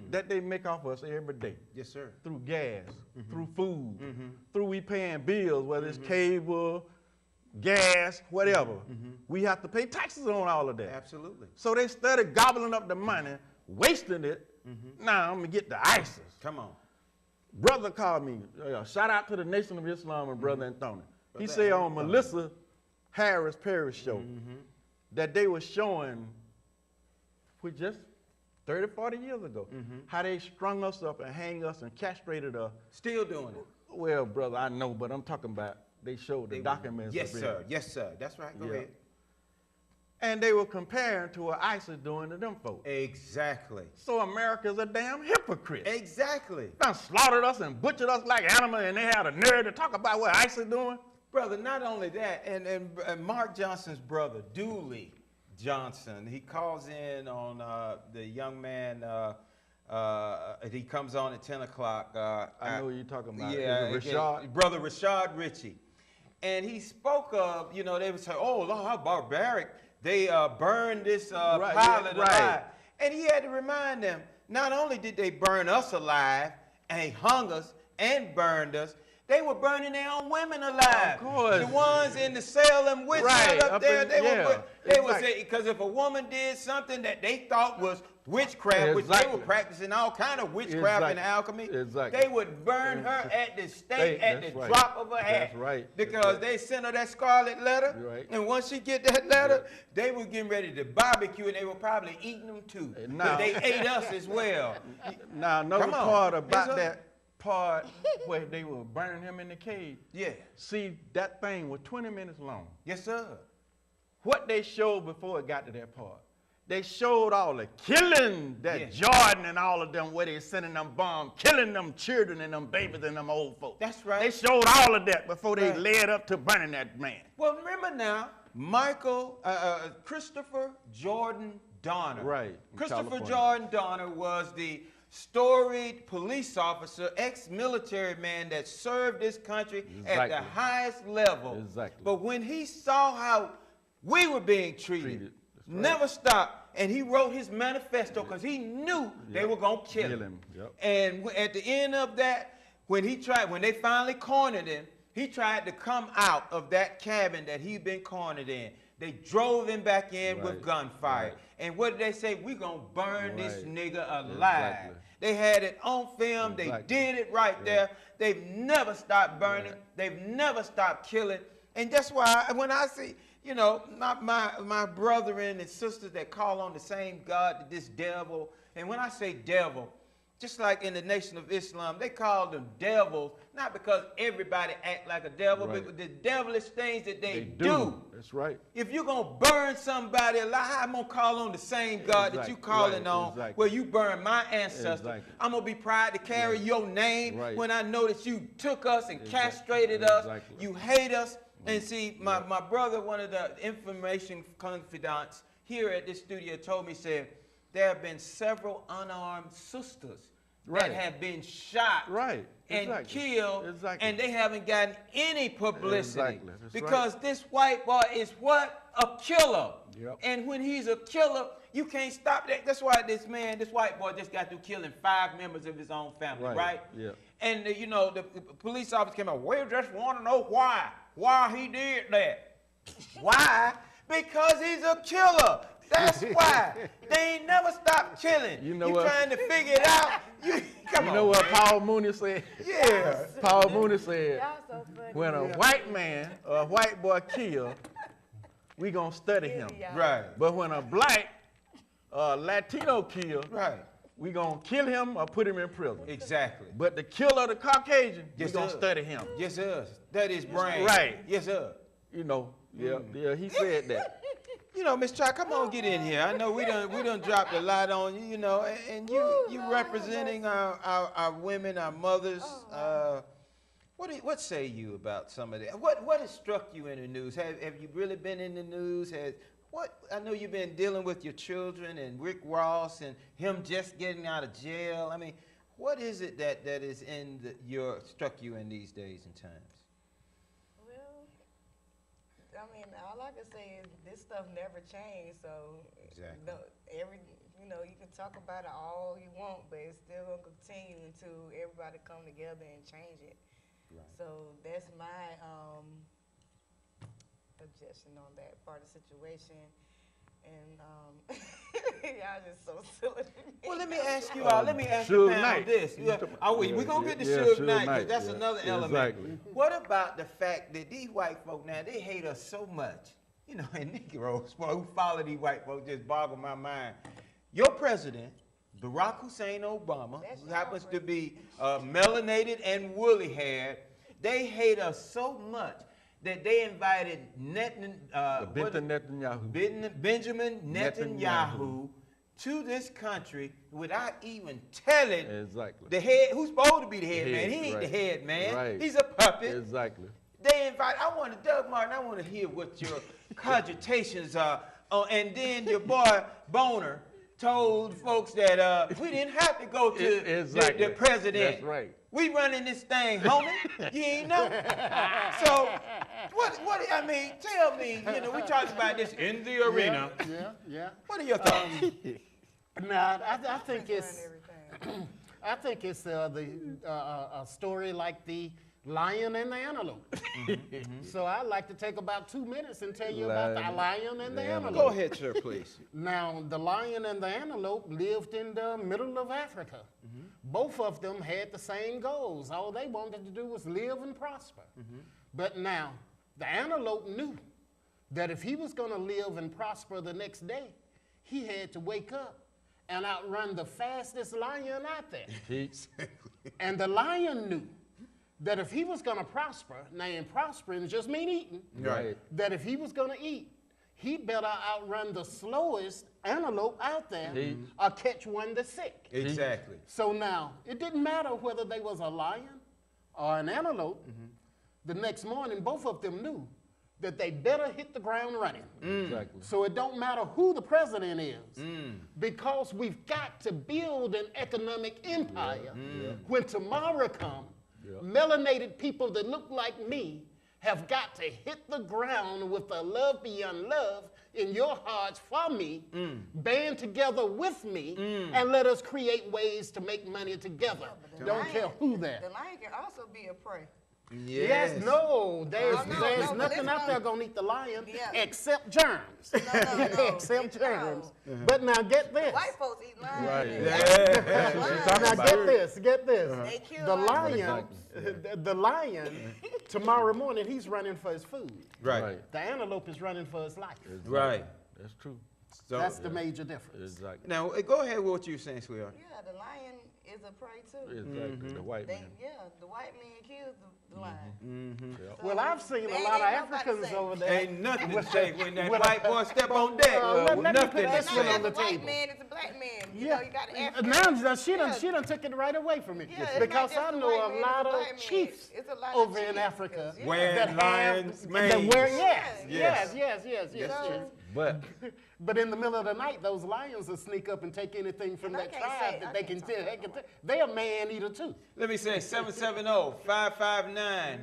Speaker 4: that they make off us every day,
Speaker 1: Yes, sir.
Speaker 4: through gas, through food, through we paying bills, whether it's cable, gas, whatever. We have to pay taxes on all of that.
Speaker 1: Absolutely.
Speaker 4: So they started gobbling up the money, wasting it. Now I'm gonna get the ISIS.
Speaker 1: Come on.
Speaker 4: Brother called me. Shout out to the Nation of Islam and Brother Anthony. He
Speaker 1: Brother
Speaker 4: said on
Speaker 1: Anthony.
Speaker 4: Melissa Harris Perry's show that they were showing, which just 30, 40 years ago, how they strung us up and hang us and castrated us.
Speaker 1: Still doing it.
Speaker 4: Well, brother, I know, but I'm talking about they showed the documents.
Speaker 1: Yes,
Speaker 4: of it.
Speaker 1: sir. Yes, sir. That's right. Go ahead.
Speaker 4: And they were comparing to what ISIS doing to them folks.
Speaker 1: Exactly.
Speaker 4: So America's a damn hypocrite.
Speaker 1: Exactly.
Speaker 4: Done slaughtered us and butchered us like animals, and they had a nerve to talk about what ISIS doing.
Speaker 1: Brother, not only that, and Mark Johnson's brother, Dooley Johnson, he calls in on the young man, he comes on at 10 o'clock.
Speaker 4: I know who you're talking about.
Speaker 1: Yeah,
Speaker 4: Is it Rashad?
Speaker 1: brother Rashad Ritchie. And he spoke of, you know, they would say, oh, Lord, how barbaric. They burned this pilot alive. And he had to remind them, not only did they burn us alive and hung us and burned us, they were burning their own women alive.
Speaker 4: Of course.
Speaker 1: The ones in the Salem witch hunt up there, they would say, because if a woman did something that they thought was witchcraft, which they were practicing all kind of witchcraft and alchemy, they would burn her at the stake at the drop of a hat.
Speaker 4: That's right.
Speaker 1: Because they sent her that scarlet letter, and once she get that letter, they were getting ready to barbecue, and they were probably eating them too. But they ate us as well.
Speaker 4: Now, another part about that part where they were burning him in the cage.
Speaker 1: Yeah.
Speaker 4: See, that thing was 20 minutes long.
Speaker 1: Yes, sir.
Speaker 4: What they showed before it got to that part, they showed all the killing that Jordan and all of them, where they sending them bombs, killing them children and them babies and them old folks.
Speaker 1: That's right.
Speaker 4: They showed all of that before they led up to burning that man.
Speaker 1: Well, remember now, Christopher Jordan Donner.
Speaker 4: Right.
Speaker 1: Christopher Jordan Donner was the storied police officer, ex-military man that served this country at the highest level.
Speaker 4: Exactly.
Speaker 1: But when he saw how we were being treated, never stopped, and he wrote his manifesto because he knew they were going to kill him. And at the end of that, when they finally cornered him, he tried to come out of that cabin that he'd been cornered in. They drove him back in with gunfire. And what did they say? We're going to burn this nigga alive. They had it on film. They did it right there. They've never stopped burning. They've never stopped killing. And that's why when I see, you know, my brethren and sisters that call on the same God, this devil, and when I say devil, just like in the Nation of Islam, they call them devils, not because everybody act like a devil, but the devilish things that they do. That's right. If you're going to burn somebody alive, I'm going to call on the same God that you calling on, where you burn my ancestors. I'm going to be proud to carry your name when I know that you took us and castrated us. You hate us. And see, my brother, one of the information confidants here at this studio told me, said, there have been several unarmed sisters that have been shot and killed, and they haven't gotten any publicity because this white boy is what? A killer. And when he's a killer, you can't stop that. That's why this white boy just got through killing 5 members of his own family, right? And you know, the police officer came out, we just want to know why he did that. Why? Because he's a killer. That's why. They ain't never stopped killing. You know what? Trying to figure it out.
Speaker 4: You know what Paul Mooney said?
Speaker 1: Yeah.
Speaker 4: Paul Mooney said, when a white man or a white boy kill, we gonna study him.
Speaker 1: Right.
Speaker 4: But when a black Latino kill, we gonna kill him or put him in prison.
Speaker 1: Exactly.
Speaker 4: But the killer of the Caucasian, we gonna study him.
Speaker 1: Yes, sir. That is brain.
Speaker 4: Right.
Speaker 1: Yes, sir.
Speaker 4: You know, he said that.
Speaker 1: You know, Miss Chalk, come on, get in here. I know we done dropped a lot on you, you know, and you representing our women, our mothers. What say you about some of that? What has struck you in the news? Have you really been in the news? I know you've been dealing with your children and Rick Ross and him just getting out of jail. I mean, what is it that is struck you in these days and times?
Speaker 2: I mean, all I can say is this stuff never changed. So, you can talk about it all you want, but it's still gonna continue until everybody come together and change it. Right. So that's my objection on that part of the situation. And y'all just so silly.
Speaker 1: Well, let me ask you all. Let me ask you this. We're going to get to Suge Knight because that's another element. What about the fact that these white folk now, they hate us so much? You know, and Negroes who follow these white folks just boggle my mind. Your president, Barack Hussein Obama, who happens to be melanated and woolly haired, they hate us so much that they invited Benjamin Netanyahu to this country without even telling the head, who's supposed to be the head man. He ain't the head man.
Speaker 4: Right.
Speaker 1: He's a puppet.
Speaker 4: Exactly.
Speaker 1: They invite, Doug Martin, I want to hear what your cogitations are. Oh, and then your boy Boner told folks that we didn't have to go to the president.
Speaker 4: That's right.
Speaker 1: We running this thing, homie. You ain't know. So, I mean, tell me, we talked about this in the arena.
Speaker 3: Yeah.
Speaker 1: What are your thoughts?
Speaker 3: Now, I think it's, I think it's a story like the lion and the antelope. So I'd like to take about 2 minutes and tell you about the lion and the antelope.
Speaker 1: Go ahead, sir, please.
Speaker 3: Now, the lion and the antelope lived in the middle of Africa. Both of them had the same goals. All they wanted to do was live and prosper. But now, the antelope knew that if he was going to live and prosper the next day, he had to wake up and outrun the fastest lion out there. And the lion knew that if he was going to prosper, now in prospering just mean eating,
Speaker 4: Right.
Speaker 3: that if he was going to eat, he better outrun the slowest antelope out there or catch one that's sick.
Speaker 1: Exactly.
Speaker 3: So now, it didn't matter whether they was a lion or an antelope. The next morning, both of them knew that they better hit the ground running.
Speaker 4: Exactly.
Speaker 3: So it don't matter who the president is, because we've got to build an economic empire. When tomorrow comes, melanated people that look like me have got to hit the ground with a love beyond love in your hearts for me, band together with me, and let us create ways to make money together. Don't care who that.
Speaker 2: The lion can also be a prey.
Speaker 3: Yes, no, there's
Speaker 2: no,
Speaker 3: nothing out there gonna eat the lion
Speaker 2: Yeah.
Speaker 3: except germs.
Speaker 2: No.
Speaker 3: Except germs. But now get this.
Speaker 2: White folks eat lions.
Speaker 4: Right.
Speaker 3: Now get this.
Speaker 2: They kill
Speaker 3: The
Speaker 2: lions.
Speaker 3: the lion, tomorrow morning he's running for his food.
Speaker 1: Right.
Speaker 3: The antelope is running for his life.
Speaker 1: Right.
Speaker 4: That's true.
Speaker 1: So,
Speaker 3: That's the major difference.
Speaker 4: Exactly.
Speaker 1: now, go ahead with what you were saying, sweetheart.
Speaker 2: Yeah, the lion is a prey too.
Speaker 4: Exactly. The white man.
Speaker 2: The white man kills the lion. So
Speaker 3: Well, I've seen
Speaker 2: they
Speaker 3: a lot of
Speaker 2: ain't nobody
Speaker 3: Africans
Speaker 2: safe.
Speaker 3: over there.
Speaker 1: Ain't nothing to say when that white boy step on deck.
Speaker 3: let me
Speaker 1: nothing
Speaker 3: put
Speaker 1: to
Speaker 3: this one
Speaker 1: say.
Speaker 3: on the
Speaker 2: It's a white
Speaker 3: table.
Speaker 2: man, it's a black man. You know, you got an African.
Speaker 3: Now she done took it right away from me.
Speaker 2: Yeah, it's
Speaker 3: because
Speaker 2: not
Speaker 3: I
Speaker 2: just
Speaker 3: know
Speaker 2: white
Speaker 3: a
Speaker 2: man,
Speaker 3: lot
Speaker 2: it's a
Speaker 3: of
Speaker 2: black man.
Speaker 3: chiefs
Speaker 2: It's a lot of
Speaker 3: over in
Speaker 2: chiefs,
Speaker 3: Africa
Speaker 2: yeah.
Speaker 1: Wearing
Speaker 3: that
Speaker 1: lions'
Speaker 3: that
Speaker 1: manes.
Speaker 3: wear,
Speaker 1: Yes.
Speaker 3: yes.
Speaker 4: But
Speaker 3: But in the middle of the night, those lions will sneak up and take anything from
Speaker 2: And I
Speaker 3: that
Speaker 2: can't
Speaker 3: tribe
Speaker 2: say-
Speaker 3: that
Speaker 2: I
Speaker 3: they can
Speaker 2: can't
Speaker 3: tell.
Speaker 2: talk
Speaker 3: They
Speaker 2: about
Speaker 3: can they're a man eater too.
Speaker 1: Let me say 770-559-2999.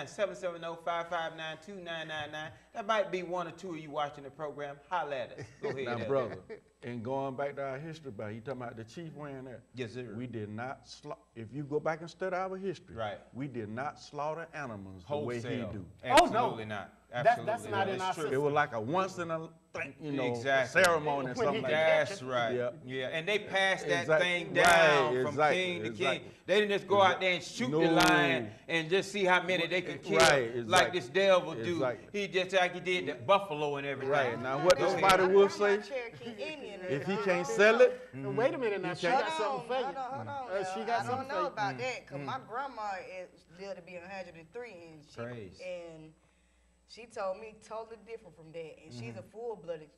Speaker 1: 770-559-2999. That might be one or two of you watching the program. Holla at us. Go ahead.
Speaker 4: now,
Speaker 1: Ed.
Speaker 4: brother, and going back to our history, about he talking about the chief wearing that.
Speaker 1: Yes, sir.
Speaker 4: We did not slaughter. If you go back and study our history,
Speaker 1: Right.
Speaker 4: we did not slaughter animals the way he
Speaker 1: Wholesale.
Speaker 4: do.
Speaker 1: Absolutely not. Absolutely
Speaker 3: That's not in our
Speaker 1: true.
Speaker 3: system.
Speaker 4: It was like a once in a
Speaker 1: Exactly.
Speaker 4: ceremony or
Speaker 3: When
Speaker 4: something
Speaker 3: he
Speaker 4: like
Speaker 3: can
Speaker 4: that.
Speaker 1: That's right.
Speaker 4: Yeah.
Speaker 1: Yeah, and they passed that
Speaker 4: Exact-
Speaker 1: thing
Speaker 4: right,
Speaker 1: down from
Speaker 4: exactly,
Speaker 1: king to king.
Speaker 4: exactly.
Speaker 1: They didn't just go out there and shoot the
Speaker 4: No.
Speaker 1: lion and just see how many they could kill,
Speaker 4: Right,
Speaker 1: like
Speaker 4: exactly.
Speaker 1: this devil do.
Speaker 4: Exactly.
Speaker 1: He just like he did the buffalo and everything.
Speaker 4: Right. Now, what the
Speaker 1: Go ahead.
Speaker 4: spider
Speaker 2: I'm
Speaker 4: will
Speaker 2: not
Speaker 4: say,
Speaker 2: Cherokee Indian,
Speaker 4: if he
Speaker 2: and
Speaker 4: can't
Speaker 2: I don't
Speaker 4: sell
Speaker 2: know.
Speaker 4: it,
Speaker 3: Wait a minute now, she
Speaker 2: Hold
Speaker 3: got something for you.
Speaker 2: Hold on.
Speaker 3: She
Speaker 2: now.
Speaker 3: got
Speaker 2: I
Speaker 3: something
Speaker 2: don't know
Speaker 3: for you.
Speaker 2: about that because my grandma lived to be 103, and
Speaker 1: Praise.
Speaker 2: she told me totally different from that, and she's a full-blooded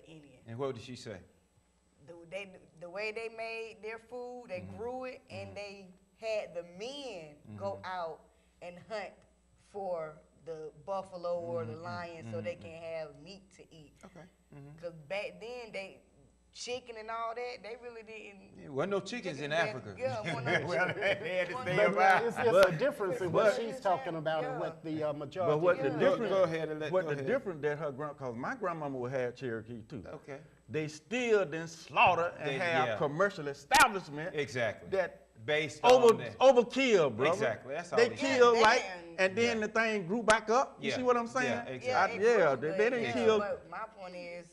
Speaker 2: Indian.
Speaker 1: And what did she say?
Speaker 2: The way they made their food, they grew it, and they had the men go out and hunt for the buffalo or the lion so they can have meat to eat.
Speaker 1: Okay.
Speaker 2: Because back then, chicken and all that, they really didn't.
Speaker 1: There wasn't no chickens in Africa.
Speaker 2: Yeah, one
Speaker 1: They had to stay
Speaker 3: But
Speaker 1: about.
Speaker 3: it's a difference in what she's talking about and what the majority.
Speaker 4: but what the
Speaker 2: Yeah.
Speaker 4: difference?
Speaker 1: Go ahead and let.
Speaker 4: What
Speaker 1: go
Speaker 4: the
Speaker 1: ahead.
Speaker 4: difference that her cause my grandmama would have Cherokee too.
Speaker 1: Okay.
Speaker 4: They still didn't slaughter and
Speaker 1: They-
Speaker 4: have
Speaker 1: yeah.
Speaker 4: commercial establishment
Speaker 1: Exactly.
Speaker 4: that
Speaker 1: Based on that.
Speaker 4: overkill, brother.
Speaker 1: Exactly, that's all
Speaker 4: They
Speaker 1: they
Speaker 4: killed
Speaker 2: did.
Speaker 4: like,
Speaker 2: Yeah,
Speaker 4: and then the thing grew back up. You
Speaker 1: Yeah.
Speaker 4: see what I'm saying?
Speaker 1: Yeah, exactly.
Speaker 2: Yeah,
Speaker 4: They didn't kill.
Speaker 2: But my point is,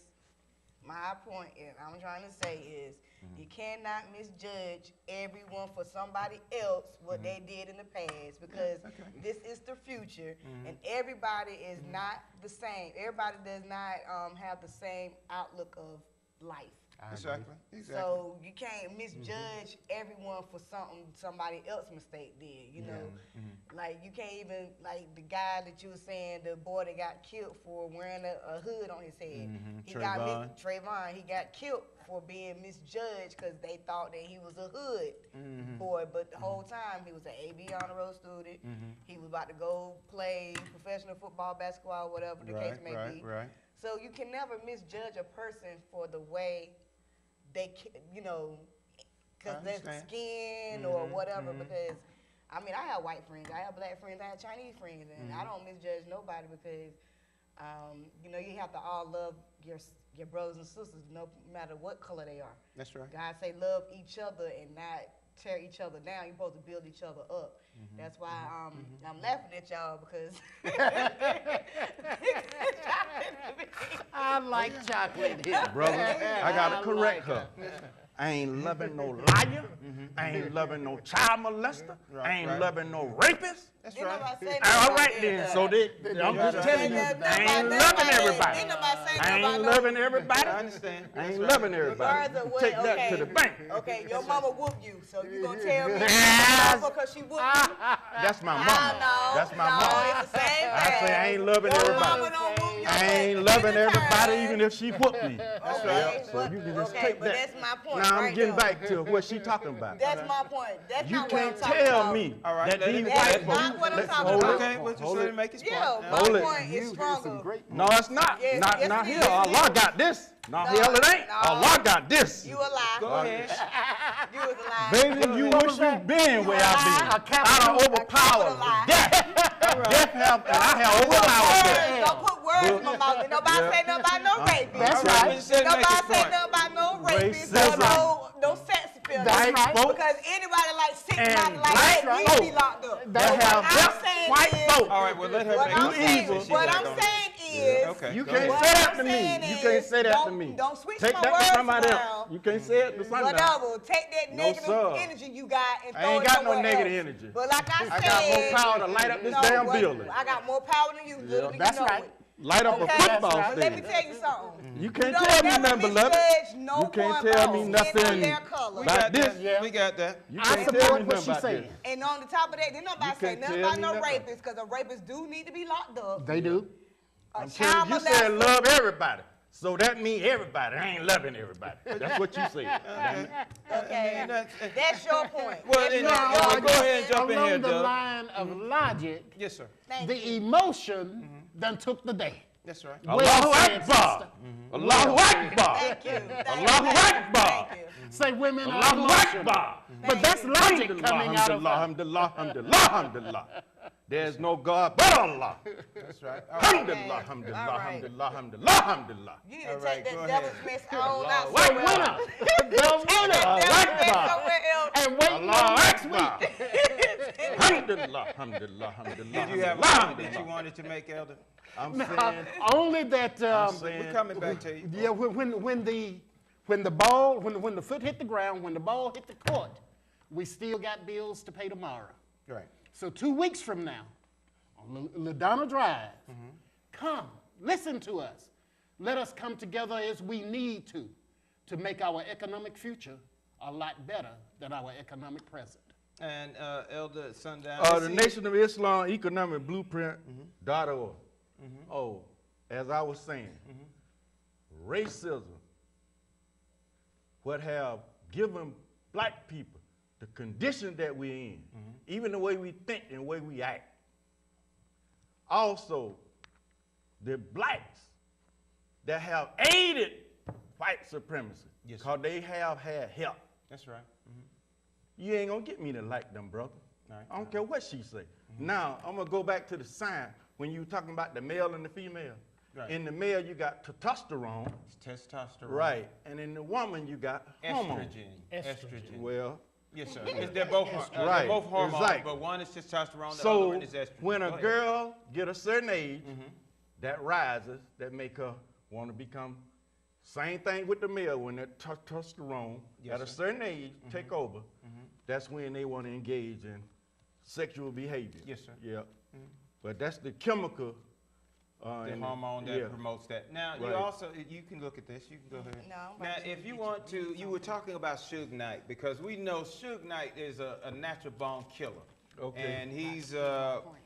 Speaker 2: I'm trying to say is, you cannot misjudge everyone for somebody else what they did in the past because this is the future, and everybody is not the same. Everybody does not have the same outlook of life.
Speaker 1: Exactly. Exactly.
Speaker 2: So you can't misjudge everyone for something somebody else mistake did. You know, like you can't even like the guy that you were saying, the boy that got killed for wearing a hood on his head. He got Trayvon. He got killed for being misjudged because they thought that he was a hood boy, but the whole time he was an AB honor roll student. He was about to go play professional football, basketball, whatever the case may be.
Speaker 1: Right.
Speaker 2: So you can never misjudge a person for the way they, you know, because their skin or whatever. Because, I mean, I have white friends, I have black friends, I have Chinese friends, and I don't misjudge nobody because, you know, you have to all love your brothers and sisters no matter what color they are.
Speaker 1: That's right.
Speaker 2: God say love each other and not tear each other down. You're supposed to build each other up. That's why I'm laughing at y'all because
Speaker 3: I like chocolate here.
Speaker 4: Brother, I gotta correct her. I ain't loving no liar. I ain't loving no child molester. I ain't loving no rapist.
Speaker 1: That's
Speaker 2: Didn't
Speaker 1: right.
Speaker 2: nobody say
Speaker 4: All
Speaker 2: nobody
Speaker 4: right
Speaker 2: did
Speaker 4: then.
Speaker 2: that.
Speaker 4: So I'm just telling you, I ain't loving everybody.
Speaker 2: Didn't nobody say
Speaker 4: I ain't
Speaker 2: nobody
Speaker 4: loving everybody.
Speaker 1: I understand.
Speaker 4: I ain't
Speaker 1: That's right.
Speaker 4: loving everybody.
Speaker 2: Regardless of what,
Speaker 4: Take that to the bank.
Speaker 2: Okay, your mama whooped you, so you gonna tell me
Speaker 4: Yes.
Speaker 2: because she whooped you?
Speaker 4: That's my mama.
Speaker 2: No,
Speaker 4: That's my
Speaker 2: no,
Speaker 4: mama.
Speaker 2: it's the same
Speaker 4: I
Speaker 2: thing.
Speaker 4: say I ain't loving
Speaker 2: Your
Speaker 4: everybody.
Speaker 2: mama don't whoop your
Speaker 4: I
Speaker 2: butt
Speaker 4: ain't
Speaker 2: 20
Speaker 4: loving everybody,
Speaker 2: times.
Speaker 4: even if she whooped me.
Speaker 2: Okay,
Speaker 4: So
Speaker 2: but,
Speaker 4: you can just
Speaker 2: okay,
Speaker 4: take
Speaker 2: but
Speaker 4: that.
Speaker 2: that's my point.
Speaker 4: Now I'm
Speaker 2: right
Speaker 4: getting
Speaker 2: there.
Speaker 4: back to what she talking about.
Speaker 2: That's my point. That's
Speaker 4: You
Speaker 2: not what I'm
Speaker 4: can't
Speaker 2: talking
Speaker 4: tell
Speaker 2: about.
Speaker 4: me
Speaker 1: All right,
Speaker 4: that
Speaker 1: let
Speaker 4: these
Speaker 1: him-
Speaker 4: white
Speaker 2: That's
Speaker 4: folks.
Speaker 2: not what I'm
Speaker 4: let's
Speaker 2: talking
Speaker 4: hold
Speaker 2: about.
Speaker 4: it.
Speaker 1: Okay, well, just
Speaker 4: Hold
Speaker 1: let
Speaker 4: it.
Speaker 1: him make his point.
Speaker 2: Yeah,
Speaker 4: Hold
Speaker 2: my
Speaker 4: it.
Speaker 2: point is stronger.
Speaker 4: No, it's not.
Speaker 2: Yes,
Speaker 4: not
Speaker 2: yes,
Speaker 4: not
Speaker 2: it
Speaker 4: here.
Speaker 2: is.
Speaker 4: Allah got this. No, hell it ain't.
Speaker 2: no.
Speaker 4: Allah got this.
Speaker 2: You a lie.
Speaker 1: Go ahead.
Speaker 2: You was a lie.
Speaker 4: Baby, you wish you been where I been. I done overpowered
Speaker 2: lie.
Speaker 4: death. Death have, and I have overpowered death.
Speaker 2: Don't put words in my mouth. Did nobody say nothing about no rapist?
Speaker 3: That's
Speaker 1: All right,
Speaker 3: right.
Speaker 1: just let him make
Speaker 2: Nobody
Speaker 1: his
Speaker 2: say
Speaker 1: point.
Speaker 2: nothing about no rapist
Speaker 4: Racism.
Speaker 2: or no sex appeal.
Speaker 3: That's right.
Speaker 2: Because anybody like sick
Speaker 4: And
Speaker 2: body like
Speaker 4: black
Speaker 2: that need to be
Speaker 4: folk
Speaker 2: locked up.
Speaker 4: that
Speaker 2: What
Speaker 4: have
Speaker 2: I'm
Speaker 4: death,
Speaker 2: saying
Speaker 4: white
Speaker 2: is-
Speaker 4: folk.
Speaker 1: All right, well, let her
Speaker 2: What
Speaker 1: make
Speaker 2: I'm
Speaker 1: his
Speaker 2: saying,
Speaker 1: point.
Speaker 2: what I'm saying is,
Speaker 1: Okay,
Speaker 4: You
Speaker 1: go
Speaker 4: can't
Speaker 1: ahead.
Speaker 4: say
Speaker 2: What
Speaker 4: that
Speaker 2: I'm
Speaker 4: to me.
Speaker 2: saying
Speaker 4: You
Speaker 2: is,
Speaker 4: can't say that to
Speaker 2: don't-
Speaker 4: me.
Speaker 2: don't switch
Speaker 4: Take
Speaker 2: my
Speaker 4: that
Speaker 2: words
Speaker 4: to somebody
Speaker 2: around.
Speaker 4: else. You can't say it to somebody else.
Speaker 2: whatever, take that
Speaker 4: No,
Speaker 2: negative
Speaker 4: sir.
Speaker 2: energy you got and
Speaker 4: I
Speaker 2: throw
Speaker 4: ain't
Speaker 2: it
Speaker 4: got no
Speaker 2: somewhere
Speaker 4: negative
Speaker 2: else.
Speaker 4: energy.
Speaker 2: But like I said,
Speaker 4: I got more power to light up this damn building.
Speaker 2: I got more power than you, little do
Speaker 3: That's
Speaker 2: you know
Speaker 3: right.
Speaker 2: it.
Speaker 4: Light up a
Speaker 2: Okay,
Speaker 4: football
Speaker 2: but let me
Speaker 4: stadium.
Speaker 2: tell you something.
Speaker 4: You can't
Speaker 2: don't
Speaker 4: tell me
Speaker 2: never
Speaker 4: nothing, beloved.
Speaker 2: misjudge no
Speaker 4: You can't
Speaker 2: one
Speaker 4: tell
Speaker 2: by
Speaker 4: me
Speaker 2: skin
Speaker 4: nothing
Speaker 2: or their color.
Speaker 1: We
Speaker 4: about
Speaker 1: got
Speaker 4: this.
Speaker 1: that.
Speaker 3: Yeah.
Speaker 1: We got that.
Speaker 4: You
Speaker 3: I
Speaker 4: can't tell
Speaker 3: support
Speaker 4: me
Speaker 3: what
Speaker 4: nothing
Speaker 3: she's
Speaker 4: about
Speaker 3: saying.
Speaker 4: this.
Speaker 2: And on the top of that, didn't nobody say
Speaker 4: can't
Speaker 2: nothing
Speaker 4: tell
Speaker 2: about
Speaker 4: me
Speaker 2: no
Speaker 4: nothing.
Speaker 2: rapists, because a rapist do need to be locked up.
Speaker 3: They do.
Speaker 2: A
Speaker 4: I'm
Speaker 2: child
Speaker 4: telling you, you said
Speaker 2: molester-
Speaker 4: love everybody. So that means everybody. I ain't loving everybody. That's what you said.
Speaker 2: Okay,
Speaker 1: that's-
Speaker 2: that's your point.
Speaker 1: Well,
Speaker 2: That's
Speaker 1: then,
Speaker 2: your
Speaker 1: well,
Speaker 2: point.
Speaker 1: go ahead and jump in
Speaker 3: Along
Speaker 1: here,
Speaker 3: the
Speaker 1: Doug.
Speaker 3: line of logic,
Speaker 1: Yes, sir.
Speaker 2: Thank
Speaker 3: the
Speaker 2: you.
Speaker 3: emotion done took the day.
Speaker 1: That's right.
Speaker 3: Well
Speaker 4: Allahu
Speaker 3: said,
Speaker 4: Akbar.
Speaker 3: sister.
Speaker 4: Allahu Akbar.
Speaker 2: Thank you. Thank
Speaker 4: Allahu
Speaker 2: you.
Speaker 4: Akbar.
Speaker 2: Thank you.
Speaker 3: Say women are
Speaker 4: Allahu
Speaker 3: emotional.
Speaker 4: Akbar.
Speaker 3: But that's logic coming out of
Speaker 4: Alhamdulillah, alhamdulillah, alhamdulillah. There's no God but Allah.
Speaker 1: That's right. All right.
Speaker 4: Alhamdulillah,
Speaker 2: All
Speaker 4: alhamdulillah,
Speaker 2: right.
Speaker 4: alhamdulillah, alhamdulillah, alhamdulillah.
Speaker 2: You need
Speaker 1: All
Speaker 2: to
Speaker 1: right,
Speaker 2: take
Speaker 1: go
Speaker 2: that
Speaker 1: ahead.
Speaker 2: devil's mess on out
Speaker 4: Allahu
Speaker 2: somewhere
Speaker 4: Akbar.
Speaker 2: else.
Speaker 3: The winner.
Speaker 4: Allahu
Speaker 2: Devil's mess
Speaker 4: Akbar.
Speaker 2: somewhere else.
Speaker 3: And wait
Speaker 4: Allahu
Speaker 3: till next
Speaker 4: Akbar.
Speaker 3: week.
Speaker 4: Alhamdulillah, alhamdulillah, alhamdulillah.
Speaker 1: Did you have a
Speaker 4: alhamdulillah,
Speaker 1: point that you wanted to make, Elder?
Speaker 4: I'm saying,
Speaker 3: Only that
Speaker 4: I'm
Speaker 1: We're
Speaker 4: saying,
Speaker 1: coming back to you.
Speaker 3: yeah, when the foot hit the ground, when the ball hit the court, we still got bills to pay tomorrow.
Speaker 1: Right.
Speaker 3: So 2 weeks from now, on LaDonna Drive, come, listen to us. Let us come together as we need to make our economic future a lot better than our economic present.
Speaker 1: And Elder Sundown.
Speaker 4: the
Speaker 1: let's see.
Speaker 4: Nation of Islam Economic Blueprint.org. Oh, as I was saying, racism, what have given black people the condition that we're in, even the way we think and the way we act. Also, the blacks that have aided white supremacy,
Speaker 1: Yes,
Speaker 4: because they have had help.
Speaker 1: That's right.
Speaker 4: You ain't gonna get me to like them, brother.
Speaker 1: Right.
Speaker 4: I don't care what she say. Now, I'm gonna go back to the sign when you talking about the male and the female.
Speaker 1: Right.
Speaker 4: In the male, you got testosterone,
Speaker 1: It's testosterone.
Speaker 4: right? And in the woman, you got hormones.
Speaker 1: Estrogen.
Speaker 4: Well,
Speaker 1: Yes, sir. They're both
Speaker 4: Right,
Speaker 1: they're both hormones,
Speaker 4: exactly.
Speaker 1: but one is testosterone, the other
Speaker 4: so
Speaker 1: one is estrogen.
Speaker 4: when
Speaker 1: Go
Speaker 4: a
Speaker 1: ahead.
Speaker 4: girl get a certain age, that rises, that make her want to become, same thing with the male, when that testosterone
Speaker 1: Yes,
Speaker 4: at a
Speaker 1: sir.
Speaker 4: certain age take over, that's when they want to engage in sexual behavior.
Speaker 1: Yes, sir.
Speaker 4: Yeah. But that's the chemical
Speaker 1: the
Speaker 4: and
Speaker 1: hormone that
Speaker 4: yeah.
Speaker 1: promotes that. Now, you
Speaker 4: Right.
Speaker 1: also, you can look at this. You can go ahead.
Speaker 2: No, I'm about
Speaker 1: Now,
Speaker 2: to
Speaker 1: if you
Speaker 2: get
Speaker 1: want
Speaker 2: you
Speaker 1: to, you were talking about Suge Knight because we know Suge Knight is a natural born killer.
Speaker 4: Okay.
Speaker 1: And he's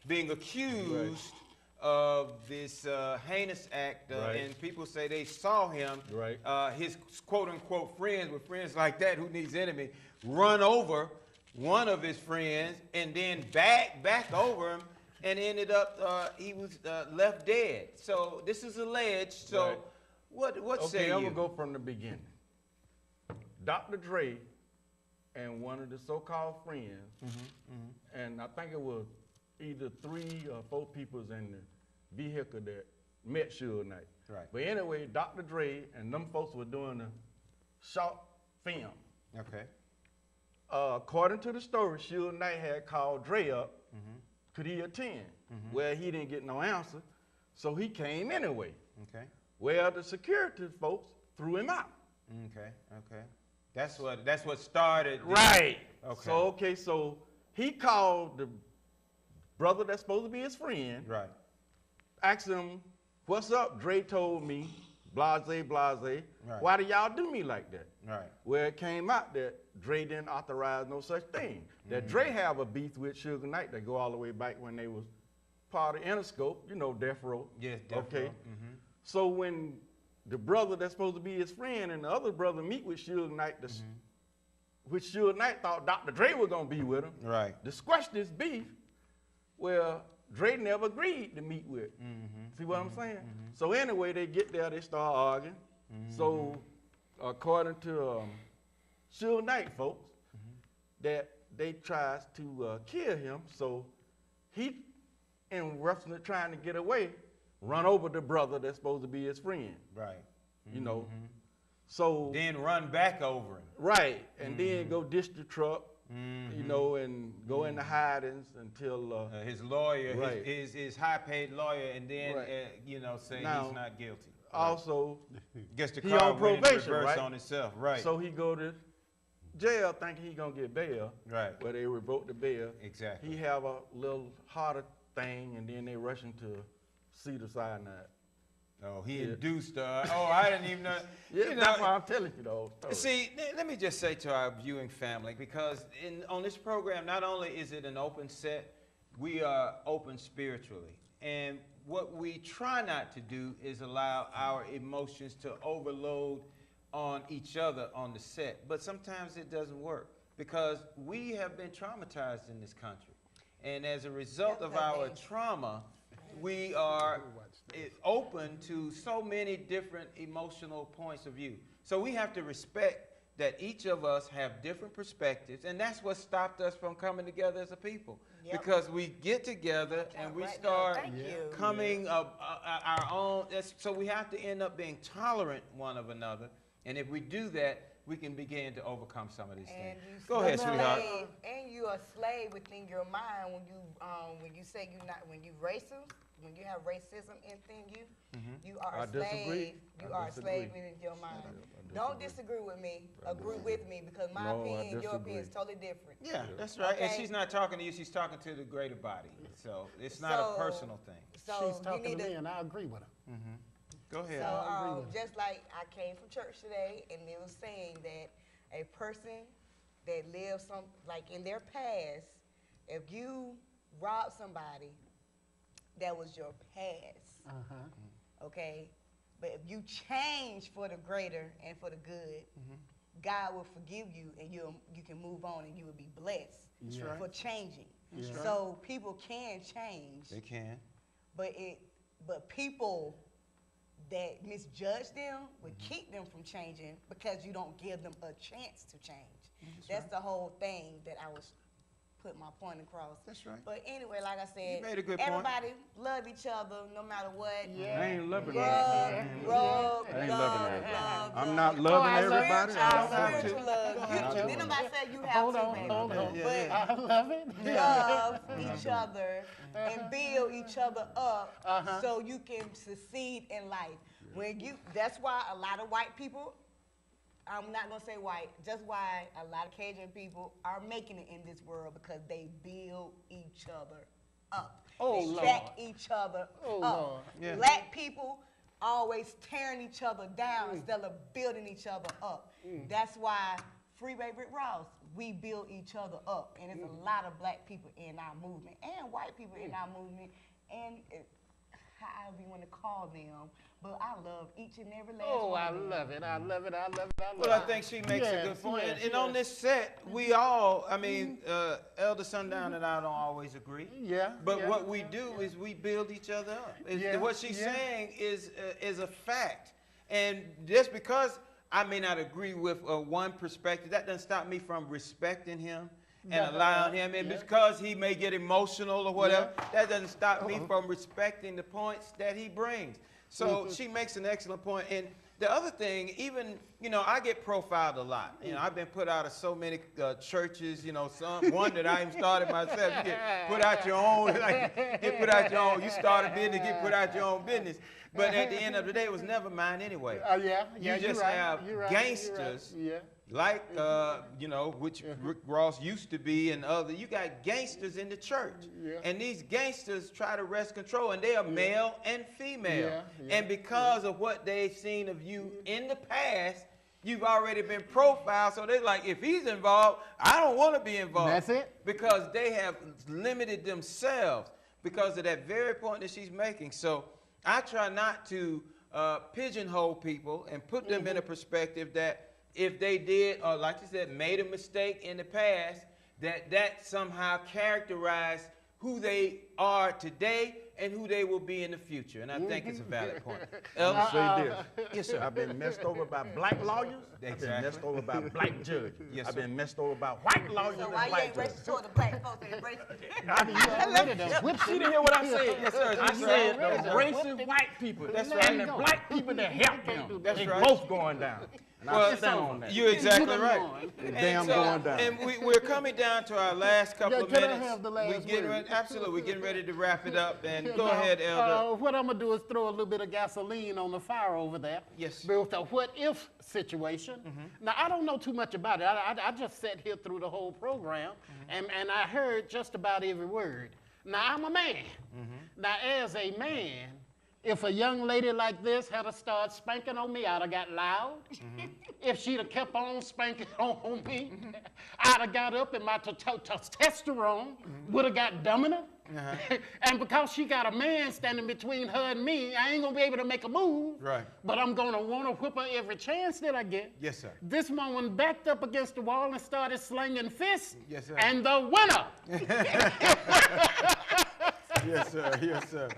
Speaker 1: being accused of this heinous act,
Speaker 4: Right.
Speaker 1: and people say they saw him,
Speaker 4: Right.
Speaker 1: his quote-unquote friends, with friends like that, who needs enemy, run over one of his friends and then back over him, and ended up, he was left dead. So this is alleged. So
Speaker 4: Right.
Speaker 1: what say you?
Speaker 4: I'm gonna go from the beginning. Dr. Dre and one of the so-called friends, and I think it was either 3 or 4 people in the vehicle that met Suge Knight.
Speaker 1: Right.
Speaker 4: But anyway, Dr. Dre and them folks were doing a short film.
Speaker 1: Okay.
Speaker 4: According to the story, Suge Knight had called Dre up, could he attend? Well, he didn't get no answer, so he came anyway.
Speaker 1: Okay.
Speaker 4: Well, the security folks threw him out.
Speaker 1: Okay. Okay. That's what started.
Speaker 4: Right.
Speaker 1: Okay.
Speaker 4: So he called the brother that's supposed to be his friend,
Speaker 1: Right.
Speaker 4: asked him, "What's up?" Dre told me, blase, blase.
Speaker 1: Right.
Speaker 4: Why do y'all do me like that?
Speaker 1: Right.
Speaker 4: Well, it came out that Dre didn't authorize no such thing. That Dre have a beef with Suge Knight that go all the way back when they was part of Interscope, you know, Death Row.
Speaker 1: Yes, Death
Speaker 4: okay.
Speaker 1: Row.
Speaker 4: So when the brother that's supposed to be his friend and the other brother meet with Suge Knight, which Suge Knight thought Dr. Dre was gonna be with him,
Speaker 1: Right.
Speaker 4: to squash this beef, well, Dre never agreed to meet with. See what I'm saying? So anyway, they get there, they start arguing. So according to Suge Knight folks, that they tries to kill him. So he, in reference to trying to get away, run over the brother that's supposed to be his friend.
Speaker 1: Right.
Speaker 4: You know. So
Speaker 1: Then run back over him.
Speaker 4: right, and then go ditch the truck. You know, and go into hidings until
Speaker 1: His lawyer,
Speaker 4: Right.
Speaker 1: his high-paid lawyer, and then
Speaker 4: Right.
Speaker 1: say
Speaker 4: Now,
Speaker 1: he's not guilty.
Speaker 4: also
Speaker 1: Gets the
Speaker 4: he
Speaker 1: car
Speaker 4: on
Speaker 1: went in
Speaker 4: probation,
Speaker 1: reverse
Speaker 4: right?
Speaker 1: on itself. Right.
Speaker 4: So he go to jail thinking he gonna get bail.
Speaker 1: Right.
Speaker 4: Where they revoke the bail.
Speaker 1: Exactly.
Speaker 4: He have a little harder thing, and then they rush him to Cedar Sinai.
Speaker 1: Oh, he
Speaker 4: Yeah.
Speaker 1: induced. I didn't even know.
Speaker 4: Yeah,
Speaker 1: you
Speaker 4: that's
Speaker 1: know,
Speaker 4: why I'm telling you the whole story.
Speaker 1: See, let me just say to our viewing family, because on this program, not only is it an open set, we are open spiritually. And what we try not to do is allow our emotions to overload on each other on the set. But sometimes it doesn't work because we have been traumatized in this country. And as a result of our trauma, we are open to so many different emotional points of view. So we have to respect that each of us have different perspectives, and that's what stopped us from coming together as a people.
Speaker 2: Yep.
Speaker 1: Because we get together and we
Speaker 2: Right now,
Speaker 1: start
Speaker 2: thank you.
Speaker 1: coming up our own. So we have to end up being tolerant one of another, and if we do that, we can begin to overcome some of these
Speaker 2: And
Speaker 1: things.
Speaker 2: you
Speaker 1: Go ahead,
Speaker 2: slave-
Speaker 1: sweetheart.
Speaker 2: And you are a slave within your mind when you say when you racist, when you have racism within you, you are
Speaker 4: I
Speaker 2: a slave.
Speaker 4: disagree.
Speaker 2: You
Speaker 4: I
Speaker 2: are a slave
Speaker 4: disagree.
Speaker 2: within your mind.
Speaker 4: I
Speaker 2: Don't
Speaker 4: disagree.
Speaker 2: disagree with me. Agree with me because my
Speaker 4: No, I
Speaker 2: opinion and your opinion is
Speaker 4: disagree.
Speaker 2: totally different.
Speaker 1: Yeah, that's right. And
Speaker 2: Okay.
Speaker 1: she's not talking to you, she's talking to the greater body. So it's not a
Speaker 2: So-
Speaker 1: personal thing.
Speaker 2: So
Speaker 3: She's
Speaker 2: you
Speaker 3: talking
Speaker 2: need
Speaker 3: to me, and I agree with her.
Speaker 1: Go ahead.
Speaker 2: So
Speaker 3: I agree with you.
Speaker 2: just like I came from church today, and it was saying that a person that lives like in their past, if you rob somebody, that was your past, okay? But if you change for the greater and for the good, God will forgive you, and you can move on, and you will be blessed for changing. So people can change.
Speaker 1: They can.
Speaker 2: But people that misjudge them would keep them from changing because you don't give them a chance to change. That's the whole thing that I was put my point across.
Speaker 1: That's right.
Speaker 2: But anyway, like I said,
Speaker 1: You made a good point.
Speaker 2: everybody love each other no matter what.
Speaker 4: I ain't loving
Speaker 2: Rub,
Speaker 4: that.
Speaker 2: rub,
Speaker 4: I ain't
Speaker 2: love,
Speaker 4: loving that.
Speaker 2: love,
Speaker 4: I'm
Speaker 2: love.
Speaker 4: not loving
Speaker 3: I love
Speaker 4: everybody.
Speaker 3: it.
Speaker 4: I
Speaker 3: I
Speaker 4: don't
Speaker 3: love
Speaker 4: have
Speaker 3: it.
Speaker 4: to.
Speaker 2: Spiritual love.
Speaker 3: Okay.
Speaker 2: Did nobody say you have
Speaker 3: Hold
Speaker 2: to,
Speaker 3: on,
Speaker 2: baby?
Speaker 3: hold on.
Speaker 2: But
Speaker 3: I love it.
Speaker 2: love each other and build each other up so you can succeed in life. That's why a lot of white people, I'm not gonna say white, just why a lot of Cajun people are making it in this world because they build each other up.
Speaker 3: Oh,
Speaker 2: They back
Speaker 3: Lord.
Speaker 2: each other
Speaker 3: Oh,
Speaker 2: up.
Speaker 3: Lord.
Speaker 1: Yeah.
Speaker 2: Black people always tearing each other down instead of building each other up. That's why Freeway Rick Ross, we build each other up. And there's a lot of black people in our movement and white people in our movement. And however you want to call them. But I love each and every last
Speaker 3: Oh,
Speaker 2: one
Speaker 3: I
Speaker 2: of them.
Speaker 3: love it. I love it. I love it. I love it.
Speaker 1: Well, I think she makes a good point. And on this set, we all, I mean, Elder Sundown and I don't always agree.
Speaker 3: Yeah.
Speaker 1: But
Speaker 3: yeah.
Speaker 1: what we do is we build each other up.
Speaker 3: Yeah,
Speaker 1: What she's
Speaker 3: yeah.
Speaker 1: saying is a fact. And just because I may not agree with one perspective, that doesn't stop me from respecting him and allowing him. And
Speaker 3: Yeah.
Speaker 1: because he may get emotional or whatever, that doesn't stop me from respecting the points that he brings. So she makes an excellent point. And the other thing, even, you know, I get profiled a lot. You know, I've been put out of so many churches, you know, one that I even started myself. You get put out your own, like, get put out your own. You start a business, get put out your own business. But at the end of the day, it was never mine anyway.
Speaker 3: Yeah.
Speaker 1: You just
Speaker 3: you're right,
Speaker 1: have
Speaker 3: you're right,
Speaker 1: gangsters
Speaker 3: You're right.
Speaker 1: like, you know, which Rick Ross used to be and other. You got gangsters in the church.
Speaker 3: Yeah.
Speaker 1: And these gangsters try to wrest control, and they are male and female.
Speaker 3: Yeah,
Speaker 1: And because of what they've seen of you in the past, you've already been profiled. So they're like, if he's involved, I don't want to be involved.
Speaker 3: That's it.
Speaker 1: Because they have limited themselves because of that very point that she's making. So I try not to pigeonhole people and put them in a perspective that if they did, or like you said, made a mistake in the past, that somehow characterized who they are today and who they will be in the future. And I think it's a valid point. Elder?
Speaker 4: Say this.
Speaker 1: Yes, sir.
Speaker 4: I've been messed over by black lawyers. I've been
Speaker 1: Exactly.
Speaker 4: messed over by black judges.
Speaker 1: Yes,
Speaker 4: I've
Speaker 1: sir.
Speaker 4: been messed over by white lawyers
Speaker 2: So
Speaker 4: and
Speaker 2: why you
Speaker 4: black
Speaker 2: ain't
Speaker 4: judges.
Speaker 2: racist toward the black folks and embrace
Speaker 3: I mean, you already done whipped
Speaker 4: She
Speaker 3: it.
Speaker 4: didn't hear what I said.
Speaker 1: Yes, sir.
Speaker 4: I
Speaker 1: Yes, sir.
Speaker 4: said
Speaker 3: Already
Speaker 4: the
Speaker 3: done
Speaker 4: racist
Speaker 3: whipped it.
Speaker 4: white people
Speaker 1: That's
Speaker 4: and
Speaker 1: right.
Speaker 4: the black people that help them.
Speaker 1: That's
Speaker 4: they
Speaker 1: right.
Speaker 4: both going down. And I
Speaker 1: Well,
Speaker 4: stand on that.
Speaker 1: you're exactly
Speaker 3: You
Speaker 1: right.
Speaker 3: done won.
Speaker 4: They damn going down.
Speaker 1: And we're coming down to our last couple
Speaker 3: Yeah,
Speaker 1: of
Speaker 3: can I
Speaker 1: minutes.
Speaker 3: have the last
Speaker 1: we getting
Speaker 3: word?
Speaker 1: ready, absolutely. We're getting ready to wrap it up. And go
Speaker 3: Now,
Speaker 1: ahead, Elder.
Speaker 3: What I'm going to do is throw a little bit of gasoline on the fire over there.
Speaker 1: Yes.
Speaker 3: With the what-if situation. Now, I don't know too much about it. I just sat here through the whole program, and I heard just about every word. Now, I'm a man. Now, as a man, if a young lady like this had to start spanking on me, I'd have got loud. If she'd have kept on spanking on me, I'd have got up and my testosterone would have got dominant. And because she got a man standing between her and me, I ain't gonna be able to make a move.
Speaker 1: Right.
Speaker 3: But I'm gonna wanna whip her every chance that I get.
Speaker 1: Yes, sir.
Speaker 3: This woman backed up against the wall and started slinging fists.
Speaker 1: Yes, sir.
Speaker 3: And the winner.
Speaker 1: Yes, sir. Yes, sir.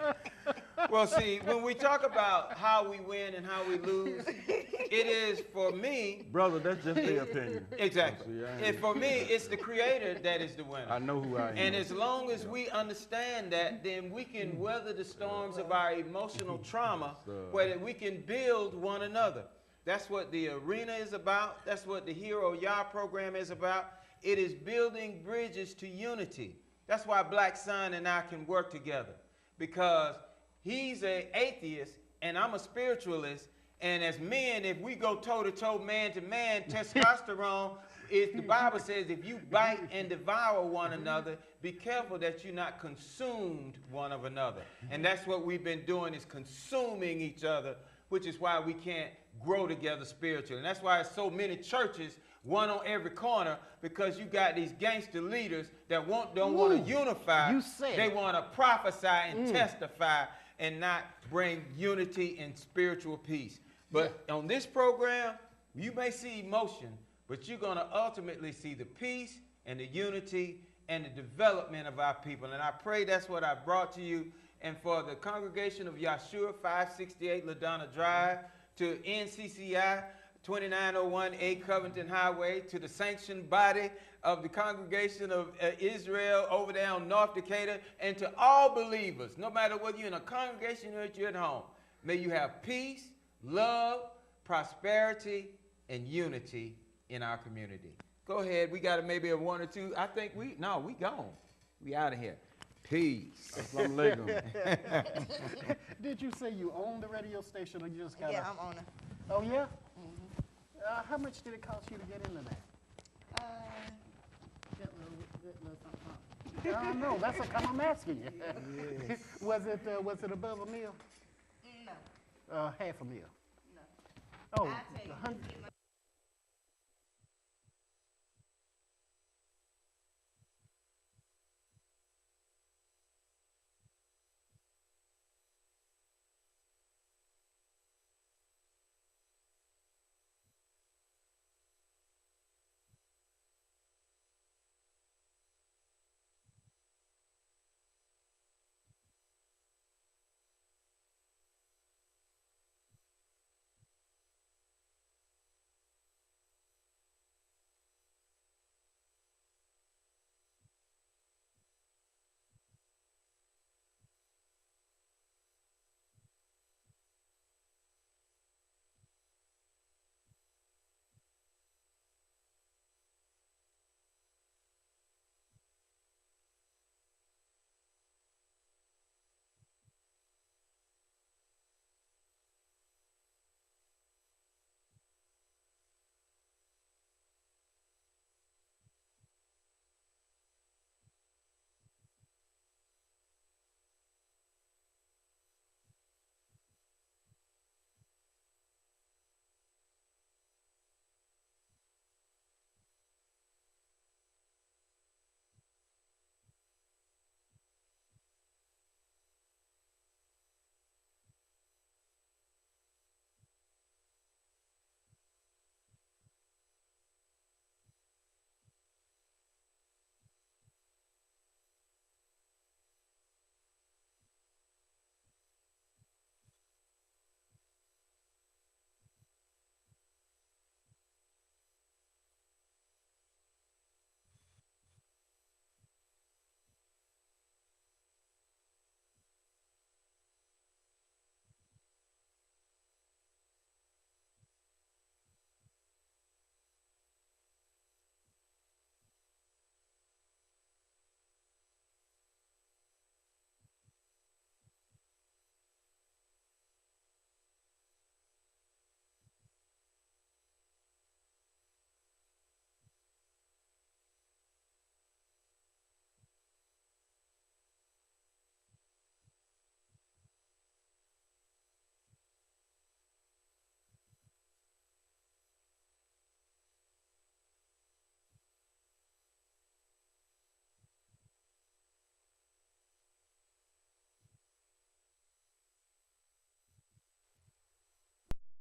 Speaker 1: Well, see, when we talk about how we win and how we lose, it is for me.
Speaker 4: Brother, that's just their opinion.
Speaker 1: Exactly.
Speaker 4: See, I ain't-
Speaker 1: And for me, it's the creator that is the winner.
Speaker 4: I know who I am.
Speaker 1: And as long as we understand that, then we can weather the storms of our emotional trauma, where we can build one another. That's what the arena is about. That's what the Hero Yah program is about. It is building bridges to unity. That's why Black Son and I can work together, because he's an atheist and I'm a spiritualist. And as men, if we go toe to toe, man to man, testosterone is, the Bible says, if you bite and devour one another, be careful that you're not consumed one of another. And that's what we've been doing, is consuming each other, which is why we can't grow together spiritually. And that's why there's so many churches, one on every corner, because you got these gangster leaders that don't want to unify.
Speaker 3: you said
Speaker 1: They
Speaker 3: it.
Speaker 1: want to prophesy and testify and not bring unity and spiritual peace. But on this program, you may see emotion, but you're going to ultimately see the peace and the unity and the development of our people. And I pray that's what I brought to you. And for the congregation of Yahshua, 568 LaDonna Drive, to NCCI, 2901 Covington Highway, to the sanctioned body of the congregation of Israel over there on North Decatur, and to all believers, no matter whether you're in a congregation or you're at home, may you have peace, love, prosperity, and unity in our community. Go ahead. We got maybe a one or two. I think we gone. We out of here. Peace.
Speaker 4: Assalamu alaikum.
Speaker 3: Did you say you own the radio station or you just got
Speaker 2: Yeah, I'm on it.
Speaker 3: Oh, yeah? How much did it cost you to get into that?
Speaker 2: Get a little something.
Speaker 3: I don't know. That's what I'm asking you.
Speaker 1: Yes.
Speaker 3: Was it above a meal?
Speaker 2: No,
Speaker 3: Half a meal?
Speaker 2: no.
Speaker 3: Oh,
Speaker 2: I tell you,
Speaker 3: 100.